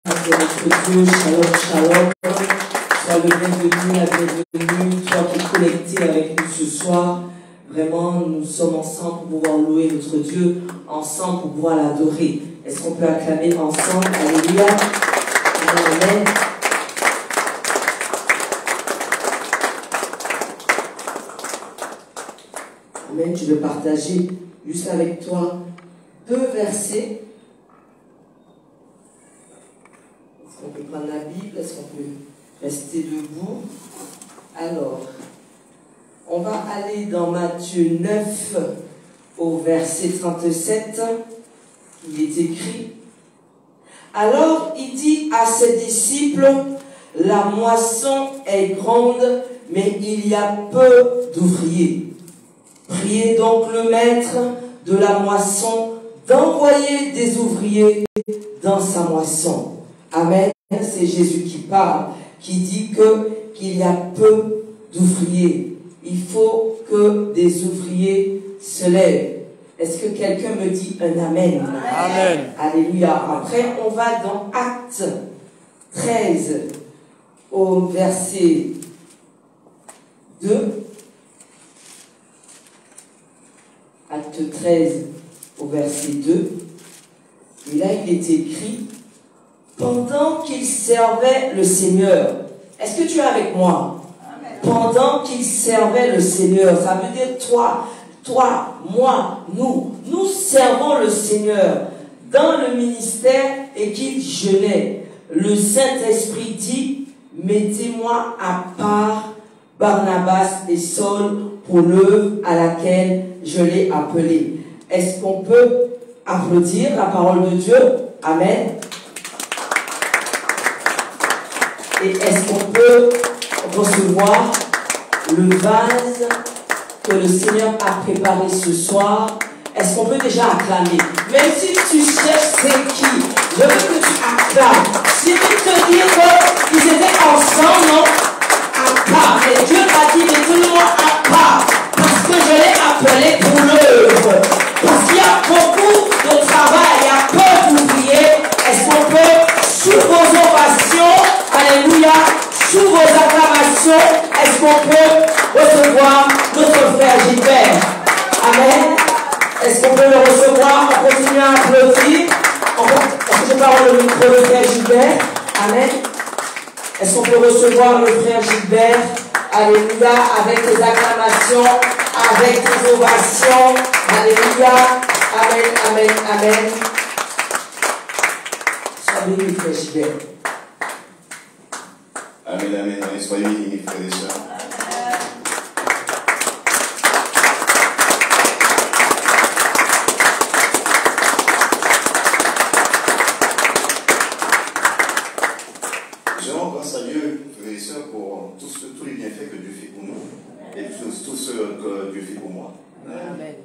de notre Dieu, shalom, shalom. Sois le bienvenu, la bienvenue, toi qui es connecté avec nous ce soir. Vraiment, nous sommes ensemble pour pouvoir louer notre Dieu, ensemble pour pouvoir l'adorer. Est-ce qu'on peut acclamer ensemble? Alléluia. Amen. Amen. Je vais partager juste avec toi 2 versets. Est-ce qu'on peut prendre la Bible? Est-ce qu'on peut rester debout? Alors, on va aller dans Matthieu 9 au verset 37. Il est écrit: alors il dit à ses disciples, la moisson est grande, mais il y a peu d'ouvriers. Priez donc le maître de la moisson d'envoyer des ouvriers dans sa moisson. Amen. C'est Jésus qui parle, qui dit qu'il y a peu d'ouvriers. Il faut que des ouvriers se lèvent. Est-ce que quelqu'un me dit un amen? Amen. Alléluia. Après, on va dans Actes 13 au verset 2. Acte 13 au verset 2. Et là, il est écrit: pendant qu'il servait le Seigneur. Est-ce que tu es avec moi? Amen. Pendant qu'il servait le Seigneur, ça veut dire toi, moi, nous servons le Seigneur dans le ministère et qu'il jeûnait. Le Saint-Esprit dit: mettez-moi à part Barnabas et Saul pour l'œuvre à laquelle je l'ai appelé. Est-ce qu'on peut applaudir la parole de Dieu? Amen. Et est-ce qu'on peut recevoir le vase que le Seigneur a préparé ce soir? Est-ce qu'on peut déjà acclamer? Même si tu cherches c'est qui, je veux que tu acclames. Si tu te dis qu'ils étaient ensemble, non? À part. Et Dieu a dit: mettez-moi à part, parce que je l'ai appelé pour l'œuvre. Parce qu'il y a beaucoup de travail, il y a peu d'ouvriers. Est-ce qu'on peut, sous vos ovations, alléluia, sous vos acclamations, est-ce qu'on peut recevoir notre frère Gilbert? Amen. Est-ce qu'on peut le recevoir? On continue à applaudir. Est-ce que je parle le micro de frère Gilbert? Amen. Est-ce qu'on peut recevoir le frère Gilbert? Alléluia, avec les acclamations, avec les ovations. Alléluia. Amen, amen, amen. Sois béni, frère Gilbert. Amen, amen, amen. Soyez bénis, frères et sœurs. Je rends grâce à Dieu, frères et sœurs, pour tous les bienfaits que Dieu fait pour nous et tout ce que Dieu fait pour moi. Amen.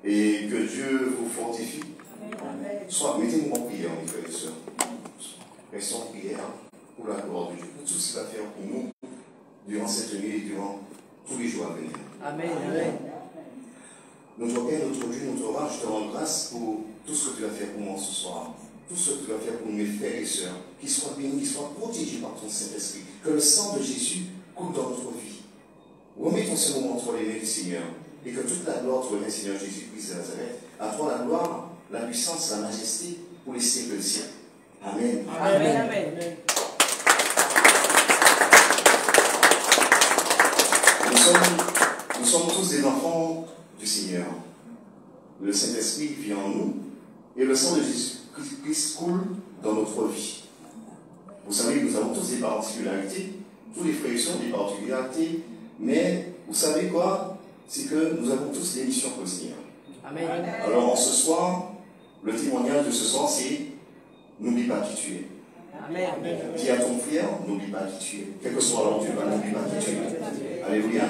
Et que Dieu vous fortifie. Soit, mettez-nous en prière, mes frères et sœurs. Restons en prière pour la gloire de Dieu, pour tout ce qu'il va faire pour nous durant cette nuit et durant tous les jours à venir. Amen. Amen. Notre Père, notre Dieu, notre roi, je te rends grâce pour tout ce que tu vas faire pour moi ce soir. Tout ce que tu vas faire pour mes frères et sœurs, qu'ils soient bénis, qu'ils soient protégés par ton Saint-Esprit. Que le sang de Jésus coule dans notre vie. Remettons ce moment entre les mains du Seigneur et que toute la gloire te revienne, Seigneur Jésus-Christ de Nazareth. À toi la gloire, la puissance, la majesté pour les siècles des siècles. Amen. Amen. Amen. Nous sommes tous des enfants du Seigneur. Le Saint-Esprit vit en nous et le sang de Jésus-Christ coule dans notre vie. Vous savez, nous avons tous des particularités. Tous les frères ont des particularités. Mais vous savez quoi? C'est que nous avons tous des missions pour le Seigneur. Amen. Alors, ce soir, le témoignage de ce soir, c'est: n'oublie pas qui tu es. Amen. Dis à ton frère, n'oublie pas qui tu es. Quel que soit l'heure, n'oublie pas qui tu es. Alléluia.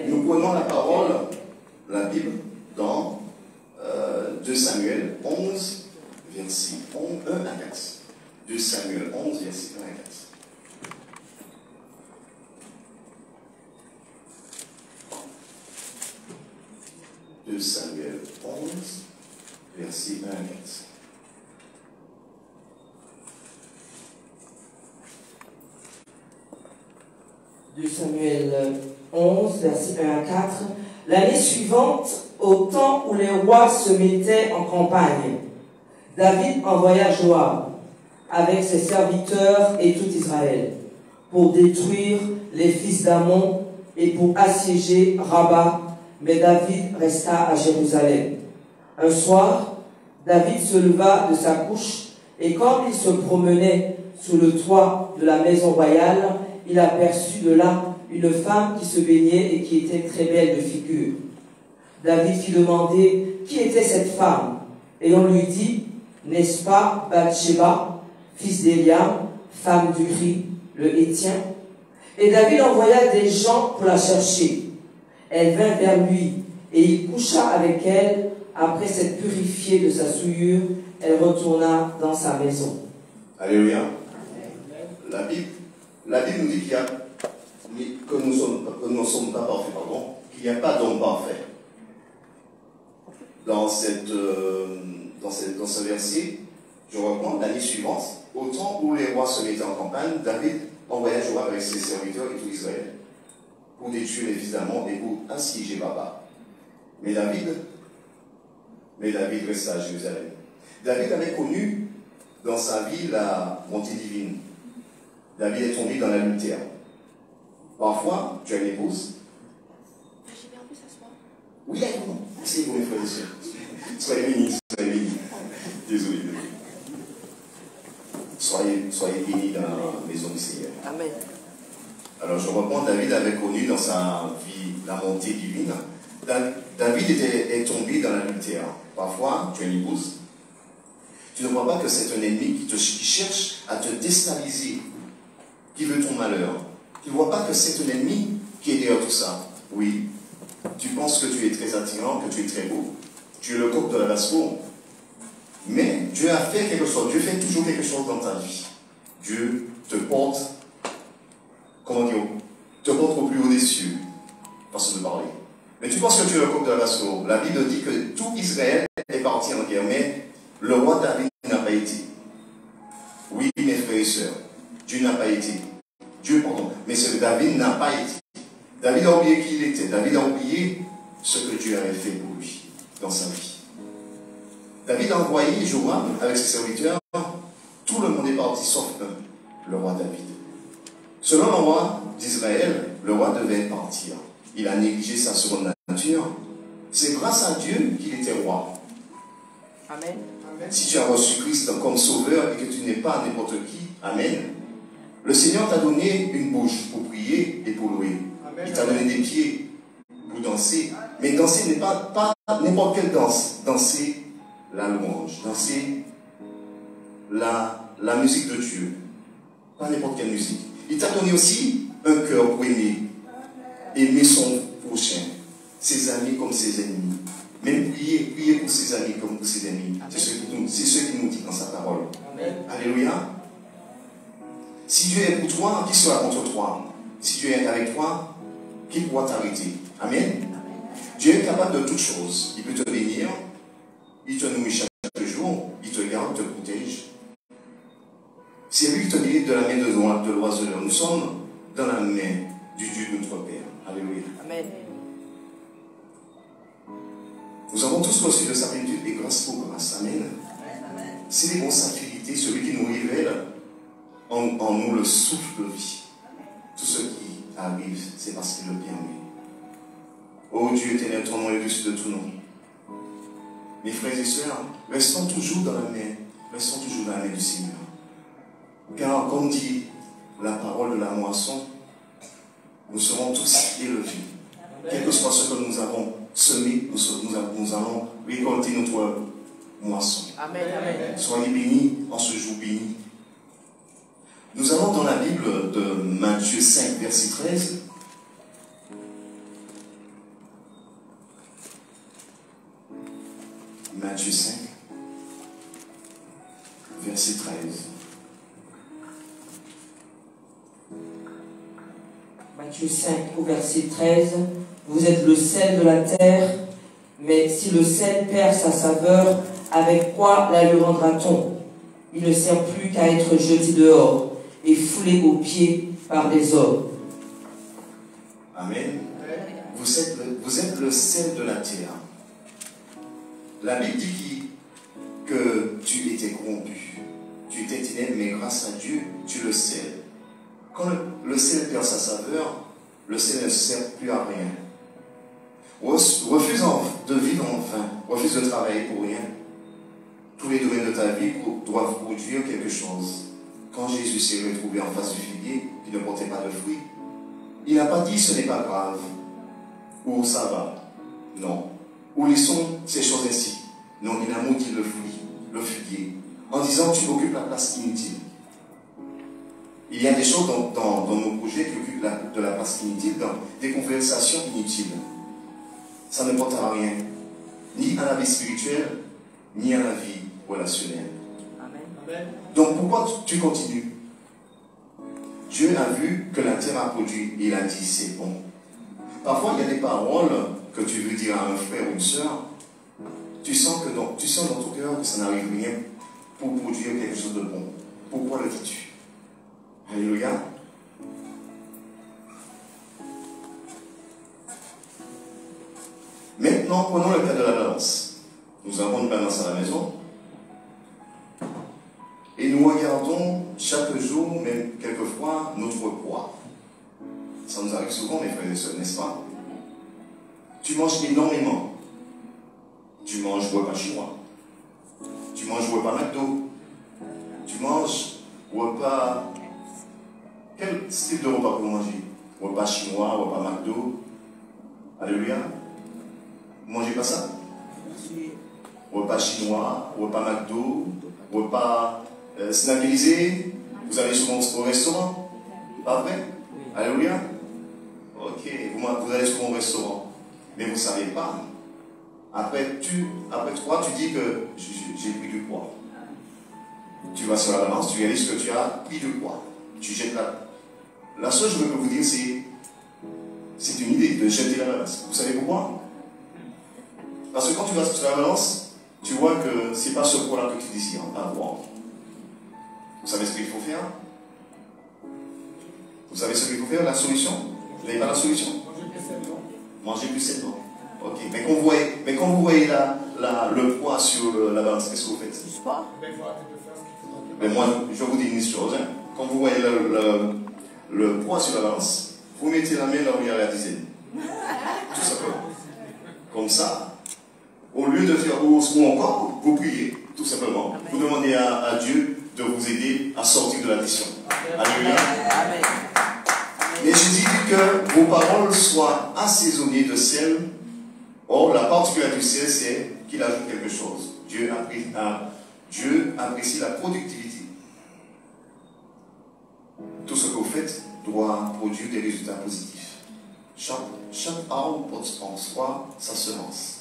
Nous prenons la parole, la Bible, dans 2 Samuel 11, verset 1 à 4. 2 Samuel 11, verset 1 à 4. Samuel 11, verset 1 à 4. 2 Samuel 11, versets 1 à 4. L'année suivante, au temps où les rois se mettaient en campagne, David envoya Joab avec ses serviteurs et tout Israël pour détruire les fils d'Ammon et pour assiéger Rabat, mais David resta à Jérusalem. Un soir, David se leva de sa couche et comme il se promenait sous le toit de la maison royale, il aperçut de là une femme qui se baignait et qui était très belle de figure. David fit demander qui était cette femme, et on lui dit, n'est-ce pas Bathsheba, fils d'Eliam, femme d'Uri, le Héthien? Et David envoya des gens pour la chercher. Elle vint vers lui, et il coucha avec elle. Après s'être purifiée de sa souillure, elle retourna dans sa maison. Alléluia. La Bible nous dit que nous ne sommes pas parfaits, qu'il n'y a pas d'homme parfait. Dans ce verset, je reprends l'année suivante, au temps où les rois se mettaient en campagne, David envoya Joab avec ses serviteurs et tout Israël pour détruire les fils d'Ammon et pour assiéger Rabat. Mais David resta à Jérusalem. David avait connu dans sa vie la bonté divine. David est tombé dans l'adultère. Parfois, tu as une épouse. J'ai bien pu s'asseoir. Oui, d'accord. C'est pour mes frères et sœurs. Soyez bénis, soyez bénis. Désolé. Soyez bénis dans la maison du Seigneur. Amen. Alors je reprends, David avait connu dans sa vie la bonté divine. David est tombé dans l'adultère. Parfois, tu as une épouse. Tu ne crois pas que c'est un ennemi qui cherche à te déstabiliser, qui veut ton malheur. Tu ne vois pas que c'est un ennemi qui est derrière tout ça. Oui, tu penses que tu es très attirant, que tu es très beau. Tu es le coq de la basse-cour. Mais Dieu a fait quelque chose. Dieu fait toujours quelque chose dans ta vie. Dieu te porte, te porte au plus haut des cieux. Façon de parler. Mais tu penses que tu es le coq de la basse-cour. La Bible dit que tout Israël est parti en guerre, mais le roi David n'a pas été. Oui, mes frères et sœurs, Dieu n'a pas été. Mais David n'a pas été. David a oublié qui il était. David a oublié ce que Dieu avait fait pour lui dans sa vie. David a envoyé Joab avec ses serviteurs. Tout le monde est parti sauf le roi David. Selon le roi d'Israël, le roi devait partir. Il a négligé sa seconde nature. C'est grâce à Dieu qu'il était roi. Amen. Si tu as reçu Christ comme sauveur et que tu n'es pas n'importe qui, Amen. Le Seigneur t'a donné une bouche pour prier et pour louer. Amen. Il t'a donné des pieds pour danser. Mais danser n'est pas n'importe quelle danse. Danser la louange. Danser la musique de Dieu. Pas n'importe quelle musique. Il t'a donné aussi un cœur pour aimer. Aimer son prochain. Ses amis comme ses ennemis. Même prier pour ses amis comme pour ses ennemis. C'est ce qu'il nous dit dans sa parole. Amen. Alléluia. Si Dieu est pour toi, qui sera contre toi? Si Dieu est avec toi, qui pourra t'arrêter? Amen. Dieu est capable de toutes choses. Il peut te bénir, il te nourrit chaque jour, il te garde, te protège. C'est lui qui te délivre de la main de l'oiseleur. Nous sommes dans la main du Dieu de notre Père. Alléluia. Amen. Nous avons tous reçu de sa plénitude et grâce pour grâce. Amen. C'est bon sa fidélité, celui qui nous révèle en nous le souffle de vie. Tout ce qui arrive, c'est parce qu'il le permet. Oh Dieu éternel, ton nom est au-dessus de tout nom. Mes frères et sœurs, restons toujours dans la main du Seigneur. Car comme dit la parole de la moisson, nous serons tous élevés. Quel que soit ce que nous avons semé, nous allons récolter notre moisson. Amen, amen. Soyez bénis en ce jour béni. Nous allons dans la Bible de Matthieu 5, verset 13. Matthieu 5, verset 13. Matthieu 5, au verset 13. Vous êtes le sel de la terre, mais si le sel perd sa saveur, avec quoi la lui rendra-t-on? Il ne sert plus qu'à être jeté dehors et foulé aux pieds par les hommes. Amen. Vous êtes le sel de la terre. La Bible dit que tu étais corrompu. Tu étais ténèbres, mais grâce à Dieu, tu le sel. Quand le sel perd sa saveur, le sel ne sert plus à rien. Refuse de vivre en vain, refuse de travailler pour rien. Tous les domaines de ta vie doivent produire quelque chose. Quand Jésus s'est retrouvé en face du figuier, qui ne portait pas de fruits, il n'a pas dit ce n'est pas grave, ou ça va, non. Ou laissons ces choses ainsi. Non, il a maudit le figuier, en disant tu occupes la place inutile. Il y a des choses dans nos projets qui occupent de la place inutile, dans des conversations inutiles. Ça ne porte à rien, ni à la vie spirituelle, ni à la vie relationnelle. Amen. Donc pourquoi tu continues? Dieu a vu que la terre a produit et il a dit c'est bon. Parfois il y a des paroles que tu veux dire à un frère ou une soeur, tu sens dans ton cœur que ça n'arrive rien pour produire quelque chose de bon. Pourquoi le dis-tu? Alléluia. Maintenant, prenons le cas de la balance. Nous avons une balance à la maison. Et nous regardons chaque jour, même quelquefois, notre poids. Ça nous arrive souvent, mes frères et sœurs, n'est-ce pas? Tu manges énormément. Tu manges repas chinois. Tu manges repas McDo. Tu manges repas... Quel style de repas vous mangez? Repas chinois, repas McDo. Alléluia. Vous ne mangez pas ça? Repas chinois, repas McDo, repas snackerisé. Vous allez souvent au restaurant? Pas vrai? Alléluia. Ok, vous allez souvent au restaurant. Mais vous ne savez pas. Après 3, tu dis que j'ai pris du poids. Tu vas sur la balance, tu réalises que tu as pris du poids. Tu jettes la seule chose que je peux vous dire, c'est une idée de jeter la balance. Vous savez pourquoi? Parce que quand tu vas sur la balance, tu vois que ce n'est pas ce poids-là que tu désires avoir. Vous savez ce qu'il faut faire? Vous savez ce qu'il faut faire? La solution? Vous n'avez pas la solution? Manger plus sainement. Ok. Mais quand vous voyez le poids sur la balance, qu'est-ce que vous faites? Sport. Mais moi, je vous dis une chose. Hein. Quand vous voyez le poids sur la balance, vous mettez la main là où il y a la dizaine. Tout simplement. Comme ça, au lieu de faire ou encore, vous priez, tout simplement. Amen. Vous demandez à Dieu de vous aider à sortir de l'addiction. Alléluia. Amen. Et je dis que vos paroles soient assaisonnées de sel. Or, la particularité du sel, c'est qu'il ajoute quelque chose. Dieu apprécie la productivité. Tout ce que vous faites doit produire des résultats positifs. Chaque arbre porte en soi sa semence.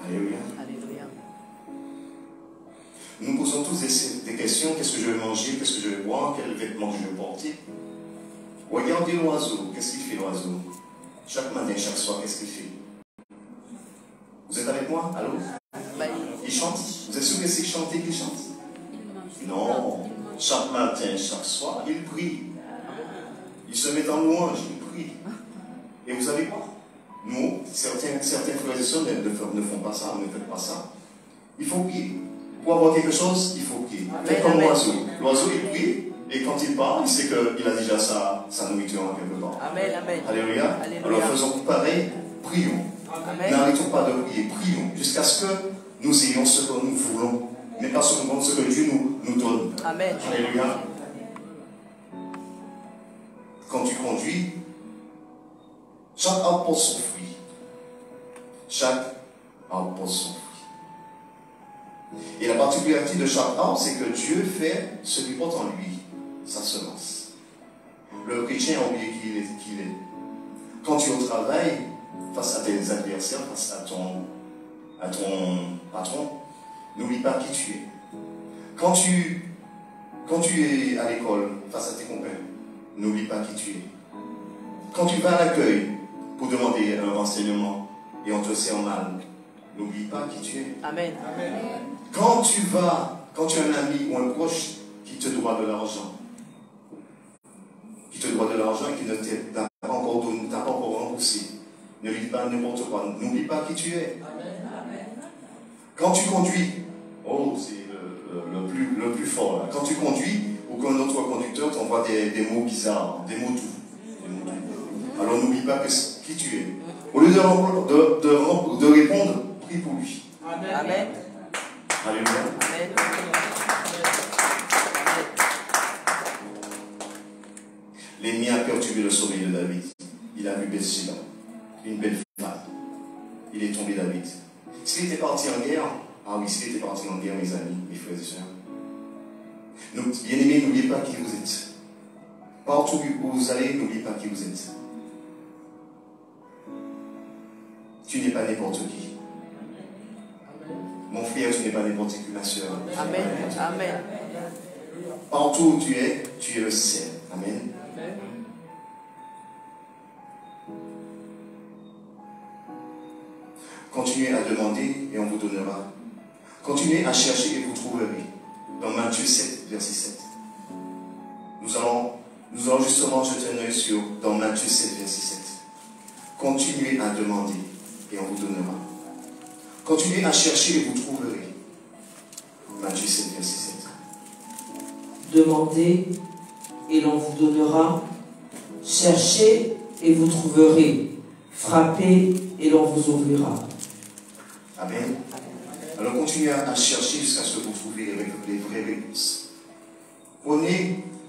Alléluia. Alléluia. Nous posons tous des questions. Qu'est-ce que je vais manger? Qu'est-ce que je vais boire? Quels vêtements je vais porter? Regardez l'oiseau. Qu'est-ce qu'il fait l'oiseau? Chaque matin, chaque soir, qu'est-ce qu'il fait? Vous êtes avec moi? Allô? Il chante? Vous êtes sûr que c'est chanter qu'il chante? Non. Chaque matin, chaque soir, il prie. Il se met en louange, il prie. Et vous savez quoi? Nous, certains frères et sœurs ne font pas ça, ne font pas ça. Il faut prier. Pour avoir quelque chose, il faut prier. Faites comme l'oiseau. L'oiseau, il prie, et quand il part, il sait qu'il a déjà sa nourriture en quelque part. Amen, amen. Alléluia. Alors faisons pareil, prions. N'arrêtons pas de prier, prions, jusqu'à ce que nous ayons ce que nous voulons, mais pas seulement ce que Dieu nous donne. Amen. Alléluia. Quand tu conduis, chaque arbre porte son fruit. Chaque arbre porte son fruit. Et la particularité de chaque arbre, c'est que Dieu fait ce qu'il porte en lui, sa semence. Le chrétien a oublié qui il est. Quand tu es au travail, face à tes adversaires, face à ton patron, n'oublie pas qui tu es. Quand tu es à l'école, face à tes copains, n'oublie pas qui tu es. Quand tu vas à l'accueil pour demander un renseignement et on te sert mal, n'oublie pas qui tu es. Amen. Amen. Quand tu as un ami ou un proche qui te doit de l'argent, et qui ne t'a pas encore Ne lui dis pas n'importe quoi. N'oublie pas qui tu es. Quand tu conduis, oh, c'est le plus fort là. Quand tu conduis ou qu'un autre conducteur t'envoie des mots bizarres, des mots doux. Alors n'oublie pas qui tu es. Au lieu de répondre, prie pour lui. Amen. Alléluia. Amen. L'ennemi a perturbé le sommeil de David. Il a vu Bathsheba, une belle femme. Il est tombé David. S'il était parti en guerre, ah oui, s'il était parti en guerre, mes amis, mes frères et sœurs. Bien-aimés, n'oubliez pas qui vous êtes. Partout où vous allez, n'oubliez pas qui vous êtes. Tu n'es pas n'importe qui. Mon frère, tu n'es pas n'importe qui, ma soeur. Amen. Amen. Partout où tu es le ciel. Amen. Continuez à demander et on vous donnera. Continuez à chercher et vous trouverez. Dans Matthieu 7, verset 7. Nous allons justement jeter un œil sur dans Matthieu 7, verset 7. Continuez à demander et on vous donnera. Continuez à chercher et vous trouverez. Matthieu 7, verset 7. Demandez et l'on vous donnera. Cherchez et vous trouverez. Frappez et l'on vous ouvrira. Amen. Alors continuez à chercher jusqu'à ce que vous trouviez avec les vraies réponses.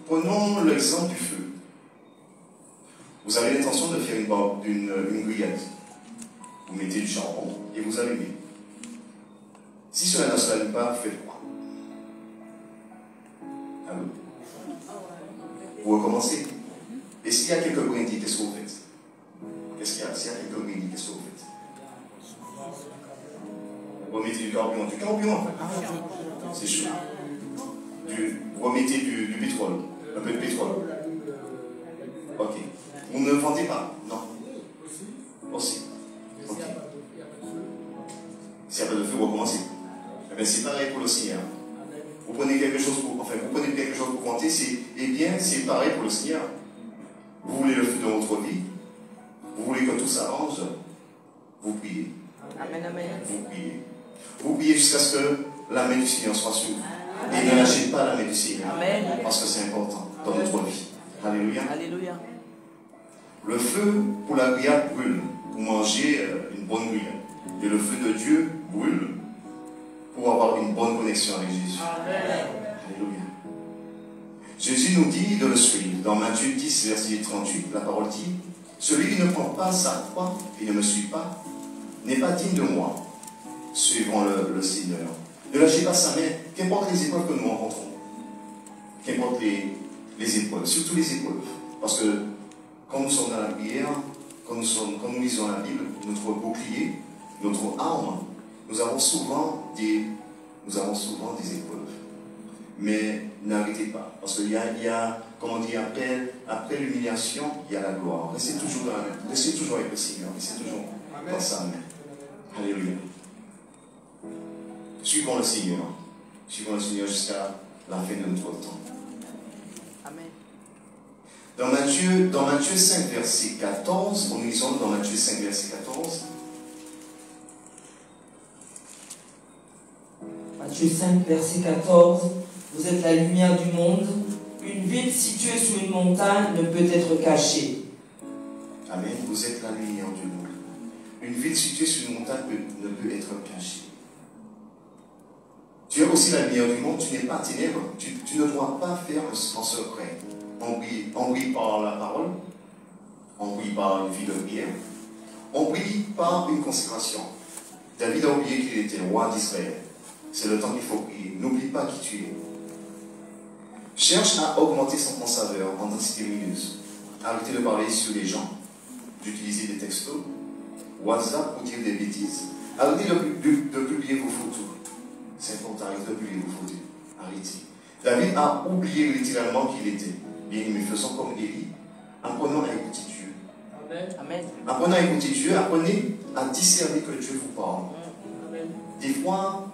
Prenons l'exemple du feu. Vous avez l'intention de faire une grillade. Vous mettez du charbon et vous allumez. Si cela ne s'allume pas, vous faites quoi? Allô? Vous recommencez. Et s'il y a quelques brindilles, qu'est-ce que vous faites? Qu'est-ce qu'il y a? S'il y a quelques brindilles, qu'est-ce que vous faites? Vous remettez du carburant. Du carburant, c'est chaud. Vous remettez du pétrole. Un peu de pétrole. Ok. Vous ne vendez pas? Non. Aussi. Ok. S'il n'y a pas de feu, vous recommencez. Eh bien, c'est pareil pour le Seigneur. Vous prenez quelque chose pour compter, c'est pareil pour le Seigneur. Vous voulez le feu dans votre vie, vous voulez que tout s'arrange, vous priez. Amen, amen. Vous priez. Vous priez jusqu'à ce que la main du Seigneur soit sur vous. Et ne lâchez pas la main du Seigneur. Amen. Parce que c'est important dans notre vie. Alléluia. Alléluia. Le feu pour la grillade brûle, pour manger une bonne grillade. Et le feu de Dieu brûle pour avoir une bonne connexion avec Jésus. Amen. Alléluia. Jésus nous dit de le suivre. Dans Matthieu 10, verset 38, la parole dit: celui qui ne prend pas sa croix et ne me suit pas n'est pas digne de moi. Suivons le Seigneur. Ne lâchez pas sa main, qu'importe les épreuves que nous rencontrons. Qu'importe les épreuves, surtout les épreuves. Parce que quand nous sommes dans la prière, quand nous lisons la Bible, notre bouclier, notre arme, nous avons souvent des épreuves. Mais n'arrêtez pas. Parce qu'il y a, comment dire, après l'humiliation, il y a la gloire. Restez toujours avec le Seigneur. Restez toujours dans sa main. Alléluia. Suivons le Seigneur. Suivons le Seigneur jusqu'à la fin de notre temps. Amen. Dans Matthieu 5, verset 14, nous lisons dans Matthieu 5, verset 14. Matthieu 5, verset 14. Vous êtes la lumière du monde. Une ville située sur une montagne ne peut être cachée. Amen. Vous êtes la lumière du monde. Une ville située sur une montagne ne peut être cachée. Tu es aussi la lumière du monde. Tu n'es pas ténèbres. Tu ne dois pas faire en secret. On brille par la parole. On brille par une vie de prière. On brille par une consécration. David a oublié qu'il était roi d'Israël. C'est le temps qu'il faut prier. N'oublie pas qui tu es. Cherche à augmenter ton saveur en densité lumineuse. Arrêtez de parler sur les gens, d'utiliser des textos, WhatsApp pour dire des bêtises. Arrêtez de publier vos photos. C'est important, arrêtez de publier vos photos. Arrêtez. David a oublié littéralement qui il était. Bien, mais faisons comme Élie. Apprenons à écouter Dieu. Amen. Apprenez à écouter Dieu, apprenez à discerner que Dieu vous parle. Des fois,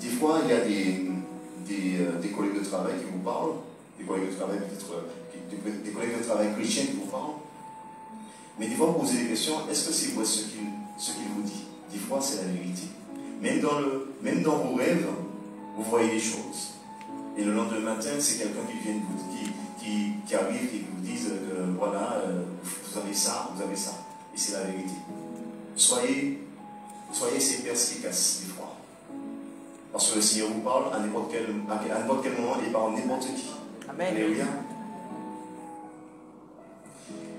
il y a des collègues de travail qui vous parlent, des collègues de travail peut-être, des collègues de travail chrétiens qui vous parlent. Mais des fois, vous posez des questions, est-ce que c'est vrai ce qu'il vous dit? Des fois, c'est la vérité. Même dans vos rêves, vous voyez les choses. Et le lendemain matin, c'est quelqu'un qui arrive et qui vous dise que voilà, vous avez ça. Et c'est la vérité. Soyez ces perspicaces des fois. Parce que le Seigneur vous parle à n'importe quel moment et par n'importe qui. Amen. Alléluia.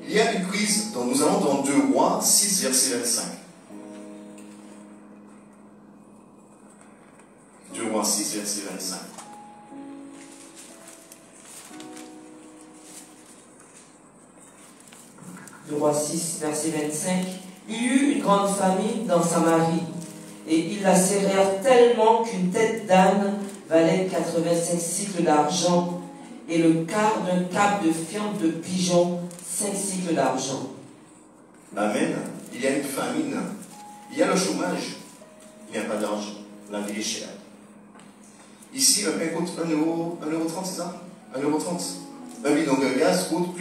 Il y a une crise dont nous allons dans 2 Rois 6, verset 25. 2 Rois 6, verset 25. Le roi 6, verset 25. Il y eut une grande famine dans Samarie, et ils la serrèrent tellement qu'une tête d'âne valait 85 cycles d'argent, et le quart d'un cap de fiente de pigeon, 5 cycles d'argent. Amen. Il y a une famine. Il y a le chômage. Il n'y a pas d'argent. La vie est chère. Ici, un pain coûte 1,30€, c'est ça? 1,30€. Un bidon de gaz coûte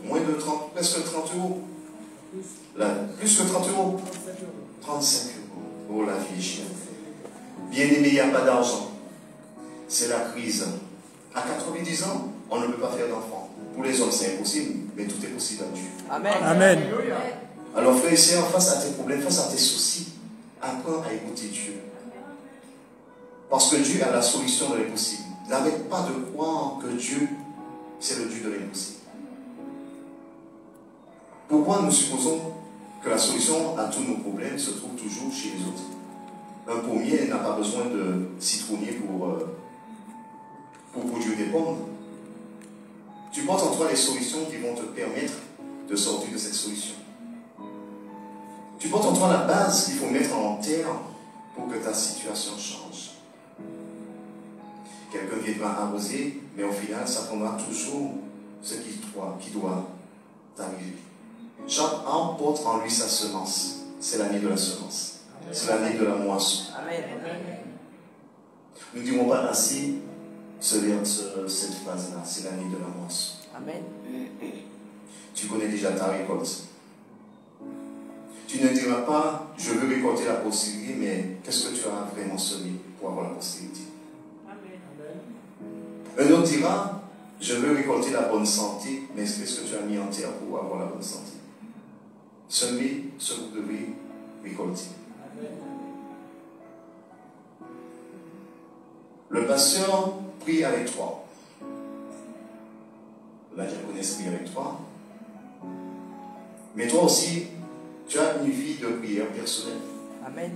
moins de 30, presque 30 euros. Là, plus que 30 euros. 35 euros. Oh, la vie est chère. Bien aimé, il n'y a pas d'argent. C'est la crise. À 90 ans, on ne peut pas faire d'enfant. Pour les hommes, c'est impossible, mais tout est possible à Dieu. Amen. Amen. Alors, frères et sœurs, face à tes problèmes, face à tes soucis, apprends à écouter Dieu. Parce que Dieu a la solution de l'impossible. N'arrête pas de croire que Dieu, c'est le Dieu de l'impossible. Pourquoi nous supposons que la solution à tous nos problèmes se trouve toujours chez les autres? Un pommier n'a pas besoin de citronnier pour produire des pommes. Tu portes en toi les solutions qui vont te permettre de sortir de cette solution. Tu portes en toi la base qu'il faut mettre en terre pour que ta situation change. Quelqu'un viendra arroser, mais au final, ça prendra toujours ce qui doit t'arriver. Chaque arbre porte en lui sa semence. C'est l'année de la semence. C'est l'année de la moisson. Amen. Nous ne dirons pas ainsi cette phrase-là. C'est l'année de la moisson. Amen. Tu connais déjà ta récolte. Tu ne diras pas, je veux récolter la postérité, mais qu'est-ce que tu as vraiment semé pour avoir la postérité? Un autre dira, je veux récolter la bonne santé, mais qu'est-ce que tu as mis en terre pour avoir la bonne santé? Semez ce que vous devez récolter. Le pasteur prie avec toi. La diaconesse prie avec toi. Mais toi aussi, tu as une vie de prière personnelle. Amen.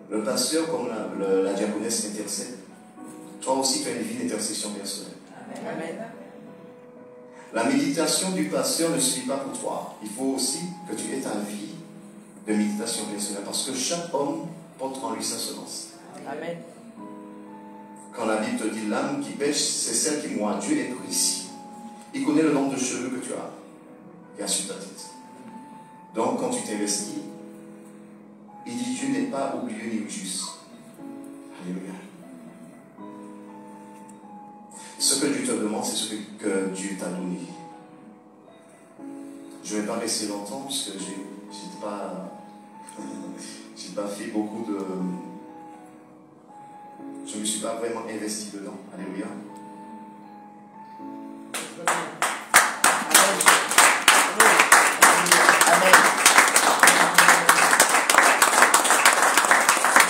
Le pasteur, comme la diaconesse, intercède. Toi aussi, tu as une vie d'intercession personnelle. Amen. La méditation du pasteur ne suffit pas pour toi. Il faut aussi que tu aies ta vie de méditation personnelle. Parce que chaque homme porte en lui sa semence. Amen. Quand la Bible te dit l'âme qui pêche, c'est celle qui moi. Dieu est précis. Il connaît le nombre de cheveux que tu as. Il y a sur ta tête. Donc, quand tu t'investis, il dit Dieu n'est pas oublieux ni injuste. Alléluia. Ce que Dieu te demande, c'est ce que Dieu t'a donné. Je ne vais pas rester longtemps puisque je n'ai pas fait beaucoup de... Je ne me suis pas vraiment investi dedans. Alléluia.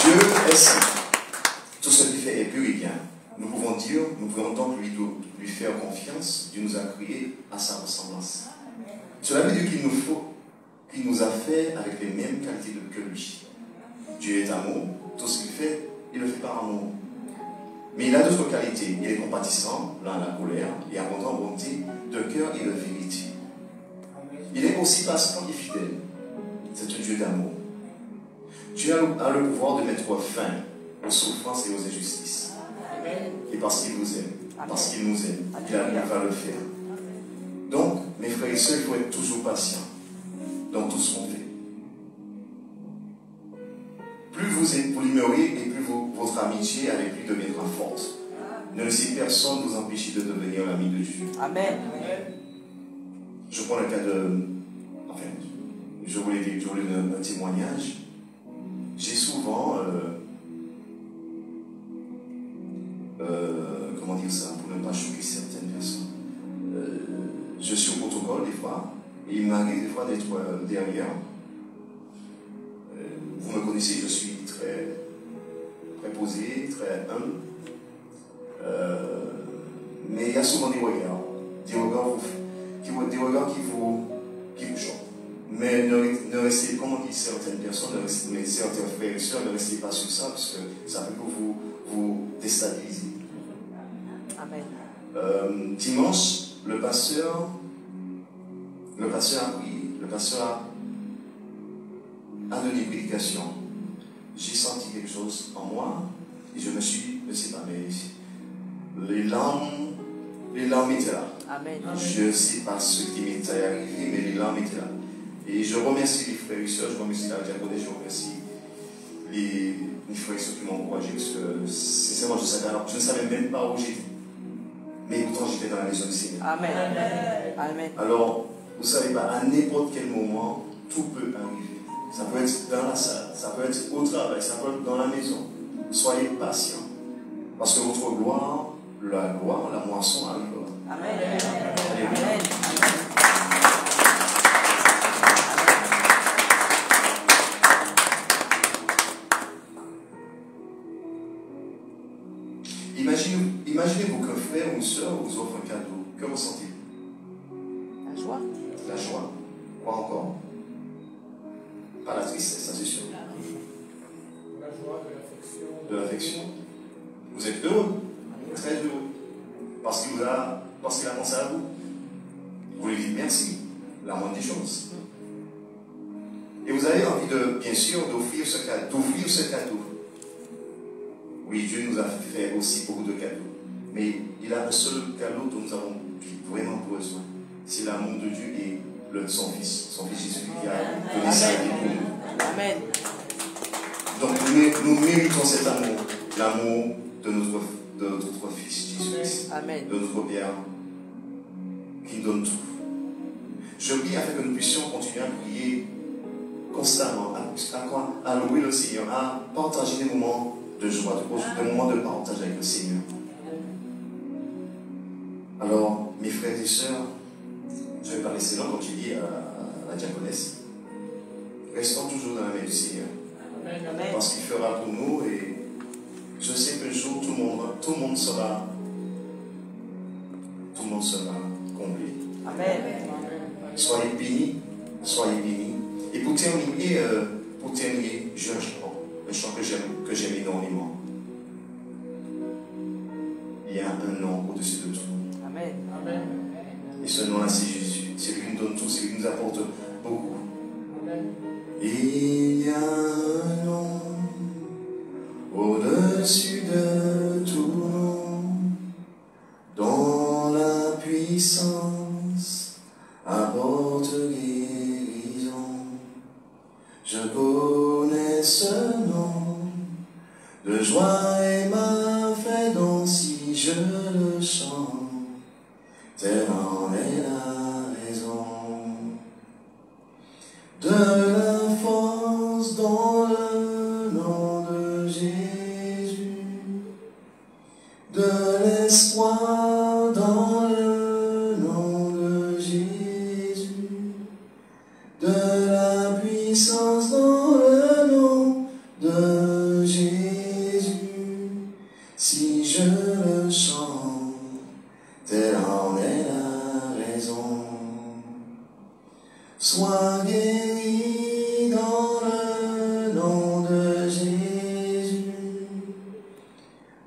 Dieu est saint. Tout ce qu'il fait est pur et bien. Nous pouvons donc lui faire confiance. Dieu nous a créés à sa ressemblance. Cela veut dire qu'il nous a fait avec les mêmes qualités que lui. Dieu est amour. Tout ce qu'il fait, il le fait par amour. Mais il a d'autres qualités. Il est compatissant, lent à la colère, et abondant en bonté, de cœur et de vérité. Il est aussi patient et fidèle. C'est un Dieu d'amour. Dieu a le pouvoir de mettre fin aux souffrances et aux injustices. Et parce qu'il vous aime, parce qu'il nous aime, il va le faire. Donc, mes frères et sœurs, il faut être toujours patient dans tout ce qu'on fait. Plus vous l'ignorez et plus votre amitié avec lui deviendra forte. Ne laissez personne vous empêcher de devenir l'ami de Dieu. Amen. je prends le cas de... Enfin, je voulais donner un témoignage. J'ai souvent... comment dire ça, pour ne pas choquer certaines personnes. Je suis au protocole des fois, et il m'arrive des fois d'être derrière. Vous me connaissez, je suis très posé, très humble. Mais il y a souvent des regards qui vous choquent. Mais ne restez, comme on dit certaines personnes, certains frères et sœurs, ne restez pas sur ça, parce que ça peut vous déstabiliser. Amen. Dimanche, le pasteur a prié, le pasteur a donné une prédication. J'ai senti quelque chose en moi, et je ne sais pas, mais les larmes étaient là. Amen. Je ne sais pas ce qui m'est arrivé, mais les larmes étaient là. Et je remercie les frères et sœurs, je remercie la diaconesse, je remercie les frères et sœurs qui m'ont encouragé, parce que sincèrement, je ne savais même pas où j'étais. Mais pourtant, j'étais dans la maison du Seigneur. Amen. Amen. Alors, vous ne savez pas, à n'importe quel moment, tout peut arriver. Ça peut être dans la salle, ça peut être au travail, ça peut être dans la maison. Soyez patients. Parce que votre gloire, la moisson arrivera. Amen. Alléluia. Imaginez-vous qu'un frère ou une soeur vous offre un cadeau. Que ressentez-vous? La joie. La joie. Quoi encore? Pas la tristesse, ça c'est sûr. La joie, de l'affection. De l'affection. Vous êtes heureux, très heureux. Parce qu'il a pensé à vous. Vous lui dites merci, la moindre des choses. Et vous avez envie bien sûr, d'offrir ce cadeau. Oui, Dieu nous a fait aussi beaucoup de cadeaux. Mais il a un seul cadeau dont nous avons vraiment besoin. C'est l'amour de Dieu et son Fils Jésus qui a donné sa vie pour nous. Amen. Donc nous méritons cet amour, l'amour de notre Fils Jésus-Christ, Amen. de notre Père qui nous donne tout. Je prie afin que nous puissions continuer à prier constamment, à louer le Seigneur, à partager des moments de joie, des moments de partage avec le Seigneur. Alors, mes frères et sœurs, je ne vais pas laisser long, comme j'ai dit à la diaconesse. Restons toujours dans la main du Seigneur. Amen. Parce qu'il fera pour nous, et je sais qu'un jour tout le monde sera comblé. Amen. Soyez bénis. Et pour terminer, j'ai un chant que j'aime énormément. Il y a un nom au-dessus de tout. Amen. Amen. Et ce nom-là, c'est Jésus. C'est lui qui nous donne tout, c'est lui qui nous apporte beaucoup. Amen. Il y a un nom au-dessus de tout nom, dont la puissance apporte guérison. Je connais ce nom, de joie et m'a fait danser, si je le chante, telle en est la raison. De la force dans le nom de Jésus, de l'espoir dans le nom de Jésus, de la puissance dans le nom de Jésus. Si je le chante, telle en est la raison. Sois guéri dans le nom de Jésus,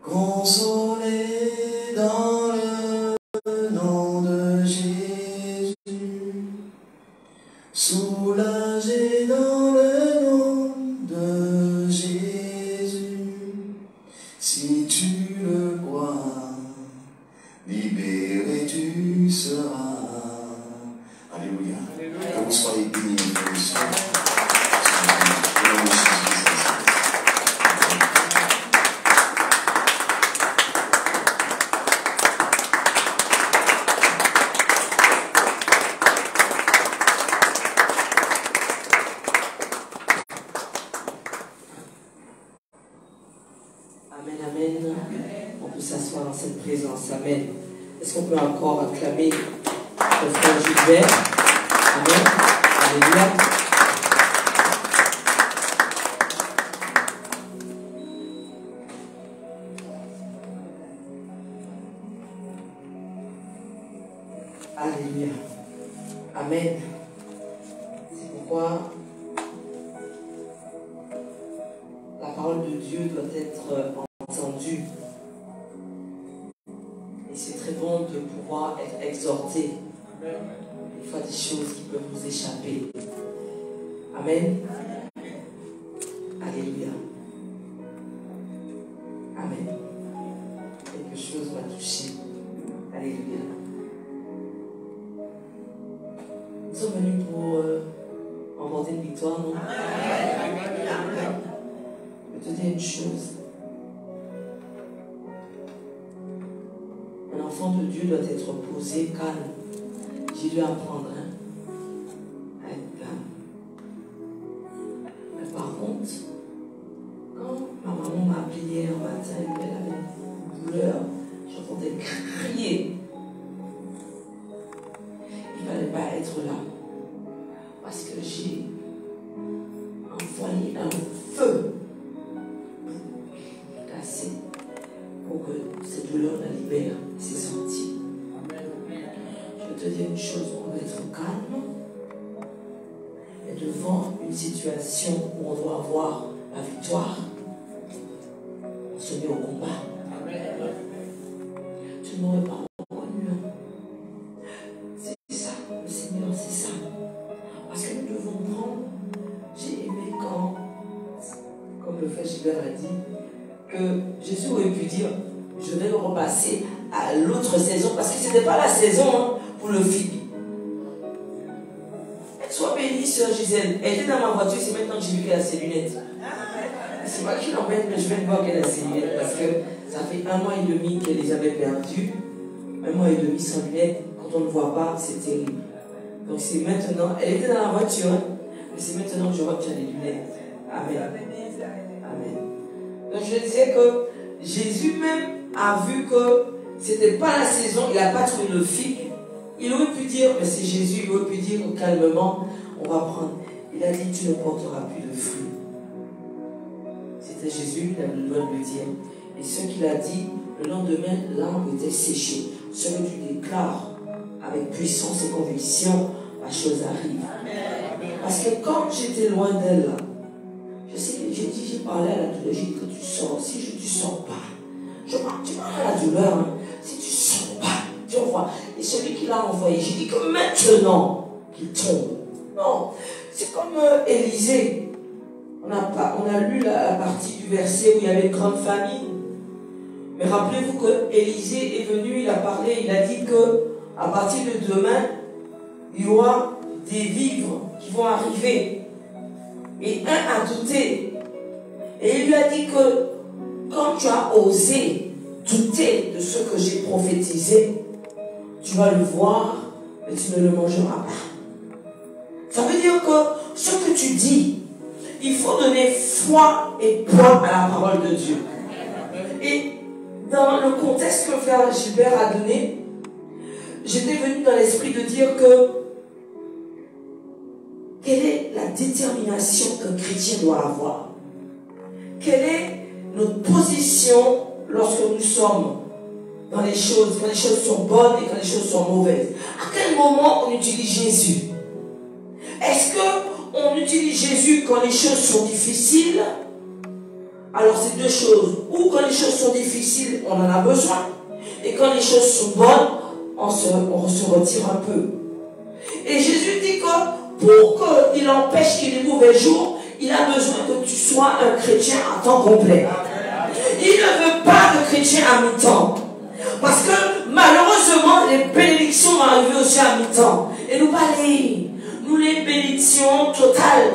consolé dans le nom de Jésus, soulagé dans le nom de Jésus. Si tu le crois, on peut s'asseoir dans cette présence. Amen. Est-ce qu'on peut encore acclamer le frère Gilbert? Amen. Alléluia. Alléluia. Amen. C'est pourquoi la parole de Dieu doit être entendue. Et c'est très bon de pouvoir être exhorté. Des fois, des choses qui peuvent nous échapper. Amen. Alléluia. Amen. Quelque chose m'a touché. Alléluia. Nous sommes venus pour emporter une victoire, non? Je vais te dire une chose. Un enfant de Dieu doit être posé, calme. J'ai dû apprendre à être calme. Mais par contre, quand ma maman m'a appelé hier matin, elle avait une douleur, j'entendais crier. Il ne fallait pas être là. Parce que j'ai envoyé un feu cassé pour que cette douleur la libère. C'est sorti. Je vais te dire une chose, on va être calme. Et devant une situation où on doit avoir la victoire, on se met au combat. Tu n'aurais pas reconnu. C'est ça, le Seigneur, c'est ça. Parce que nous devons prendre. J'ai aimé quand, comme le frère Gilbert a dit, que Jésus aurait pu dire, je vais le repasser à l'autre saison, parce que ce n'était pas la saison pour le figue. Sois bénie, sœur Gisèle. Elle était dans ma voiture, c'est maintenant que j'ai vu qu'elle a ses lunettes. C'est moi qui l'embête, mais je vais voir qu'elle a ses lunettes, parce que ça fait 1 mois et demi qu'elle les avait perdues. 1 mois et demi sans lunettes, quand on ne voit pas, c'est terrible. Donc c'est maintenant, elle était dans la voiture, mais c'est maintenant que je vois que tu as les lunettes. Amen. Amen. Donc je disais que Jésus même a vu que c'était pas la saison, il n'a pas trouvé le figue. Il aurait pu dire, mais c'est Jésus, il aurait pu dire calmement, on va prendre. Il a dit, tu ne porteras plus de fruits. C'était Jésus, il avait le droit de le dire. Et ce qu'il a dit, le lendemain, l'arbre était séché. Ce que tu déclares avec puissance et conviction, la chose arrive. Parce que quand j'étais loin d'elle, je sais que j'ai parlé à la douleur, j'ai dit que tu sors. Si tu ne sors pas, tu parles à la douleur, hein. Si tu ne sors pas, tu vois. Et celui qui l'a envoyé, j'ai dit que maintenant qu'il tombe. Non, c'est comme Élisée. On a lu la partie du verset où il y avait une grande famine. Mais rappelez-vous que Élisée est venu, il a parlé, il a dit que à partir de demain, il y aura des vivres qui vont arriver. Et un a douté. Et il lui a dit que quand tu as osé douter de ce que j'ai prophétisé, tu vas le voir, mais tu ne le mangeras pas. Ça veut dire que ce que tu dis, il faut donner foi et poids à la parole de Dieu. Et dans le contexte que le frère Gilbert a donné, j'étais venu dans l'esprit de dire que quelle est la détermination qu'un chrétien doit avoir? Quelle est notre position lorsque nous sommes dans les choses, quand les choses sont bonnes et quand les choses sont mauvaises? À quel moment on utilise Jésus? Est-ce qu'on utilise Jésus quand les choses sont difficiles? Alors c'est deux choses. Ou quand les choses sont difficiles, on en a besoin. Et quand les choses sont bonnes, on se retire un peu. Et Jésus dit que pour qu'il empêche qu'il y ait des mauvais jours, il a besoin que tu sois un chrétien à temps complet. Il ne veut pas de chrétien à mi-temps. Parce que malheureusement, les bénédictions vont arriver aussi à mi-temps. Et nous les bénédictions totales.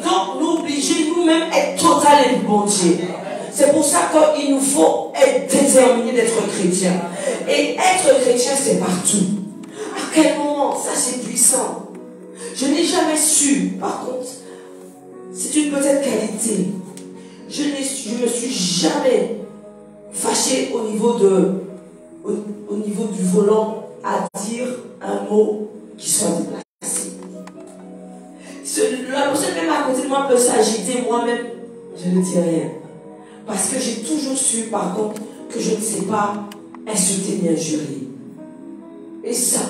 Donc nous obligés nous-mêmes être total et du bon Dieu. C'est pour ça qu'il nous faut être déterminés d'être chrétien. Et être chrétien, c'est partout. À quel moment? Ça, c'est puissant. Je n'ai jamais su, par contre, c'est une peut-être qualité. Je ne me suis jamais fâché au niveau du volant à dire un mot qui soit déplacé. La personne même à côté de moi peut s'agiter, moi-même, je ne dis rien. Parce que j'ai toujours su, par contre, que je ne sais pas insulter ni injurer. Et ça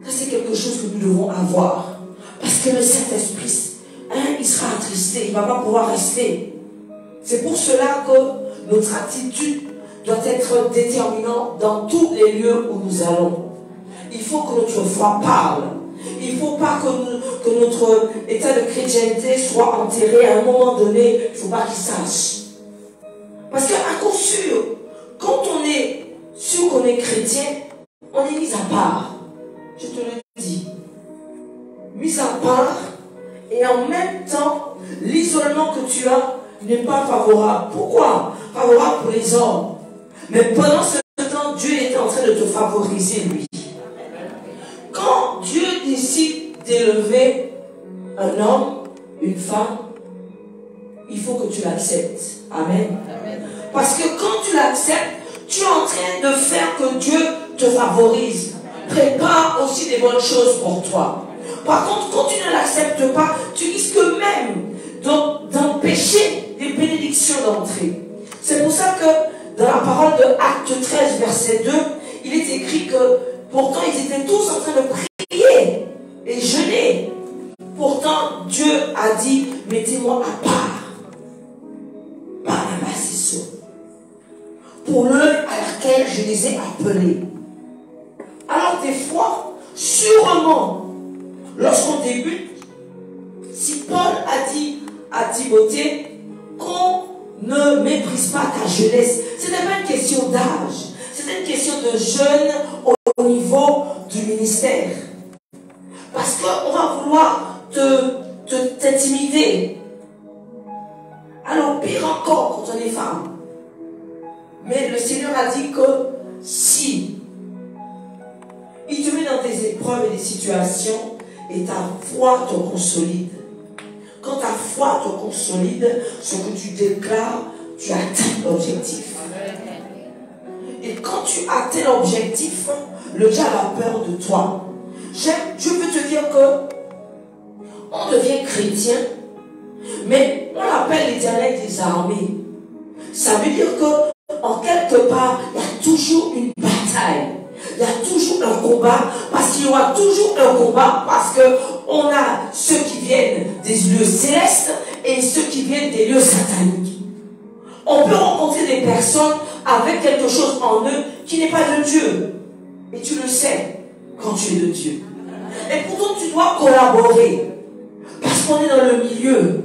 c'est quelque chose que nous devons avoir. Parce que le Saint-Esprit, il sera attristé, il ne va pas pouvoir rester. C'est pour cela que notre attitude doit être déterminante dans tous les lieux où nous allons. Il faut que notre foi parle. Il ne faut pas que notre état de chrétienté soit enterré à un moment donné. Il ne faut pas qu'il sache. Parce qu'à coup sûr, quand on est sûr qu'on est chrétien, on est mis à part. Je te le dis. Mis à part, et en même temps, l'isolement que tu as n'est pas favorable. Pourquoi? Favorable pour les hommes. Mais pendant ce temps, Dieu est en train de te favoriser, lui. Quand Dieu décide d'élever un homme, une femme, il faut que tu l'acceptes. Amen. Amen. Parce que quand tu l'acceptes, tu es en train de faire que Dieu te favorise. Prépare aussi des bonnes choses pour toi. Par contre, quand tu ne l'acceptes pas, tu risques même d'empêcher des bénédictions d'entrer. C'est pour ça que dans la parole de Acte 13, verset 2, il est écrit que pourtant ils étaient tous en train de prier et jeûner. Pourtant, Dieu a dit, mettez-moi à part. Barnabas et Saul. Pour l'heure à laquelle je les ai appelés. Alors des fois, sûrement, lorsqu'on débute, si Paul a dit à Timothée qu'on ne méprise pas ta jeunesse, ce n'est pas une question d'âge, c'est une question de jeûne au niveau du ministère. Parce qu'on va vouloir t'intimider. Alors pire encore quand on est femme. Mais le Seigneur a dit que si il te met dans des épreuves et des situations et ta foi te consolide. Quand ta foi te consolide, ce que tu déclares, tu atteins l'objectif. Et quand tu atteins l'objectif, le diable a peur de toi. Je veux te dire que on devient chrétien, mais on l'appelle l'Éternel des armées. Ça veut dire que en quelque part, il y a toujours une bataille. Il y a toujours un combat, parce qu'il y aura toujours un combat, parce qu'on a ceux qui viennent des lieux célestes et ceux qui viennent des lieux sataniques. On peut rencontrer des personnes avec quelque chose en eux qui n'est pas de Dieu. Et tu le sais quand tu es de Dieu. Et pourtant tu dois collaborer. Parce qu'on est dans le milieu.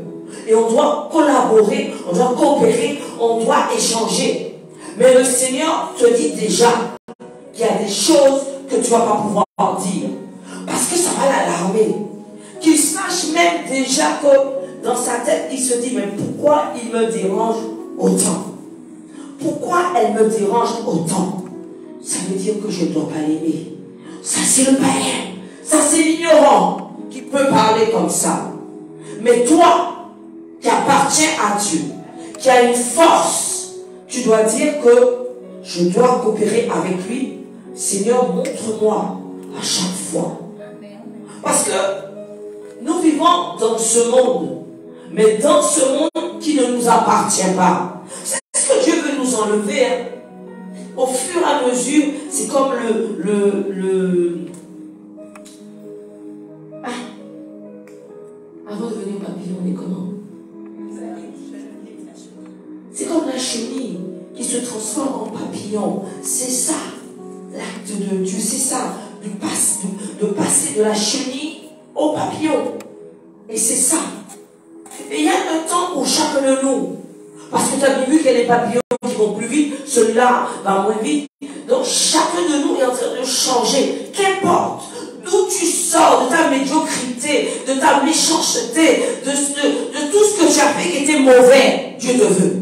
Et on doit collaborer, on doit coopérer, on doit échanger. Mais le Seigneur te dit déjà qu'il y a des choses que tu ne vas pas pouvoir dire. Parce que ça va l'alarmer. Qu'il sache même déjà que dans sa tête, il se dit, mais pourquoi il me dérange autant? Pourquoi elle me dérange autant? Ça veut dire que je ne dois pas l'aimer. Ça c'est le païen. Ça c'est l'ignorant qui peut parler comme ça. Mais toi, qui appartiens à Dieu, qui a une force, tu dois dire que je dois coopérer avec lui. Seigneur, montre-moi à chaque fois. Parce que nous vivons dans ce monde, mais dans ce monde qui ne nous appartient pas. C'est ce que Dieu veut nous enlever. Hein. Au fur et à mesure, c'est comme avant de venir au papillon, on est comment? C'est comme la chenille qui se transforme en papillon. C'est ça, l'acte de Dieu. C'est ça, de passer de la chenille au papillon. Et c'est ça. Et il y a un temps pour chacun de nous. Parce que tu as vu qu'il y a des papillons qui vont plus vite, celui-là va moins vite. Donc chacun de nous est en train de changer. Qu'importe d'où tu sors, de ta médiocrité, de ta méchanceté, de tout ce que tu as fait qui était mauvais, Dieu te veut.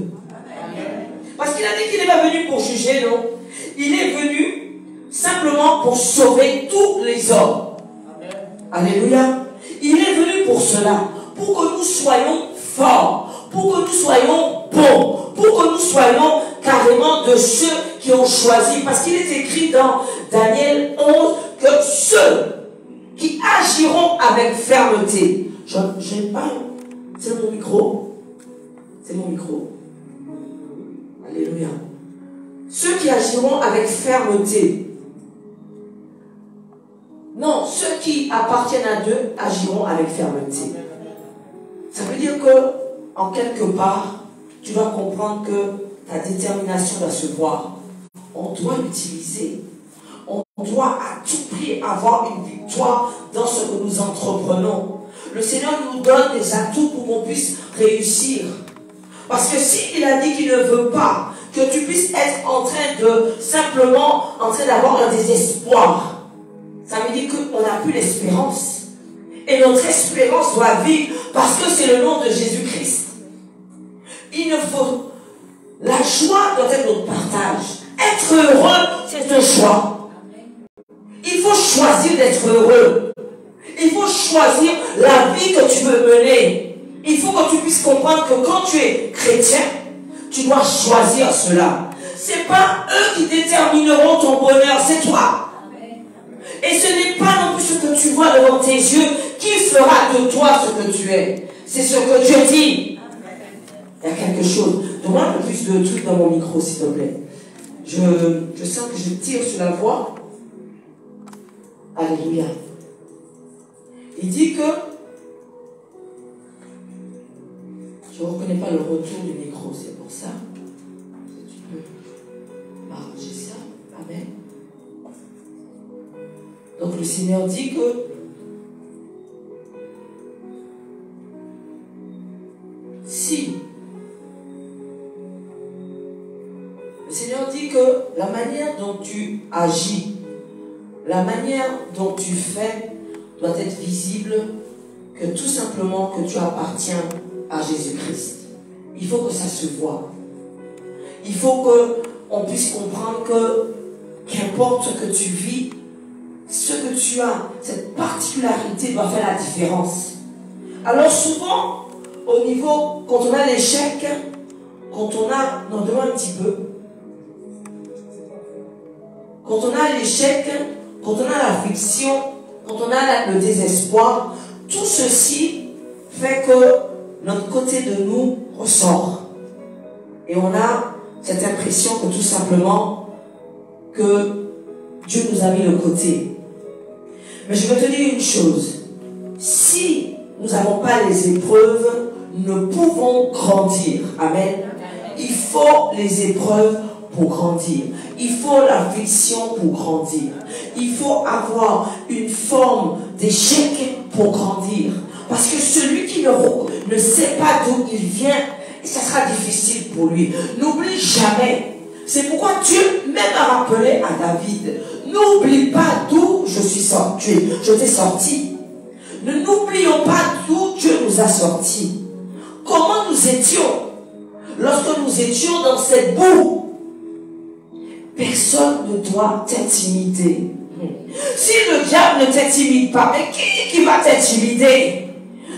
Parce qu'il a dit qu'il n'est pas venu pour juger, non. Il est venu simplement pour sauver tous les hommes. Alléluia. Il est venu pour cela, pour que nous soyons forts, pour que nous soyons bons, pour que nous soyons carrément de ceux qui ont choisi. Parce qu'il est écrit dans Daniel 11 que ceux qui agiront avec fermeté. J'ai pas. C'est mon micro. C'est mon micro. Alléluia. Ceux qui agiront avec fermeté. Non, ceux qui appartiennent à Dieu agiront avec fermeté. Ça veut dire que, en quelque part, tu vas comprendre que ta détermination doit se voir. On doit l'utiliser. On doit à tout prix avoir une victoire dans ce que nous entreprenons. Le Seigneur nous donne des atouts pour qu'on puisse réussir. Parce que s'il a dit qu'il ne veut pas que tu puisses être en train de, simplement, en train d'avoir un désespoir, ça veut dire qu'on n'a plus l'espérance. Et notre espérance doit vivre parce que c'est le nom de Jésus-Christ. Il ne faut... La joie doit être notre partage. Être heureux, c'est un choix. Il faut choisir d'être heureux. Il faut choisir la vie que tu veux mener. Il faut que tu puisses comprendre que quand tu es chrétien, tu dois choisir cela. Ce n'est pas eux qui détermineront ton bonheur, c'est toi. Et ce n'est pas non plus ce que tu vois devant tes yeux qui fera de toi ce que tu es. C'est ce que Dieu dit. Il y a quelque chose. Donne-moi un peu plus de trucs dans mon micro, s'il te plaît. Je sens que je tire sur la voix. Alléluia. Il dit que... Je ne reconnais pas le retour du micro, c'est pour ça. Si tu peux arranger ça. Amen. Donc le Seigneur dit que si le Seigneur dit que la manière dont tu agis, la manière dont tu fais doit être visible, que tout simplement que tu appartiens à Jésus-Christ. Il faut que ça se voie. Il faut qu'on puisse comprendre que qu'importe ce que tu vis, ce que tu as, cette particularité doit faire la différence. Alors souvent, au niveau, quand on a l'échec, quand on a... Non, demande un petit peu. Quand on a l'échec, quand on a l'affliction, quand on a le désespoir, tout ceci fait que notre côté de nous ressort. Et on a cette impression que tout simplement, que Dieu nous a mis le côté. Mais je veux te dire une chose. Si nous n'avons pas les épreuves, nous ne pouvons grandir. Amen. Il faut les épreuves pour grandir. Il faut l'affliction pour grandir. Il faut avoir une forme d'échec pour grandir. Parce que celui qui ne sait pas d'où il vient, ça sera difficile pour lui. N'oublie jamais. C'est pourquoi Dieu même a rappelé à David, n'oublie pas d'où je suis sorti. Je t'ai sorti. Ne n'oublions pas d'où Dieu nous a sortis. Comment nous étions lorsque nous étions dans cette boue. Personne ne doit t'intimider. Si le diable ne t'intimide pas, mais qui va t'intimider?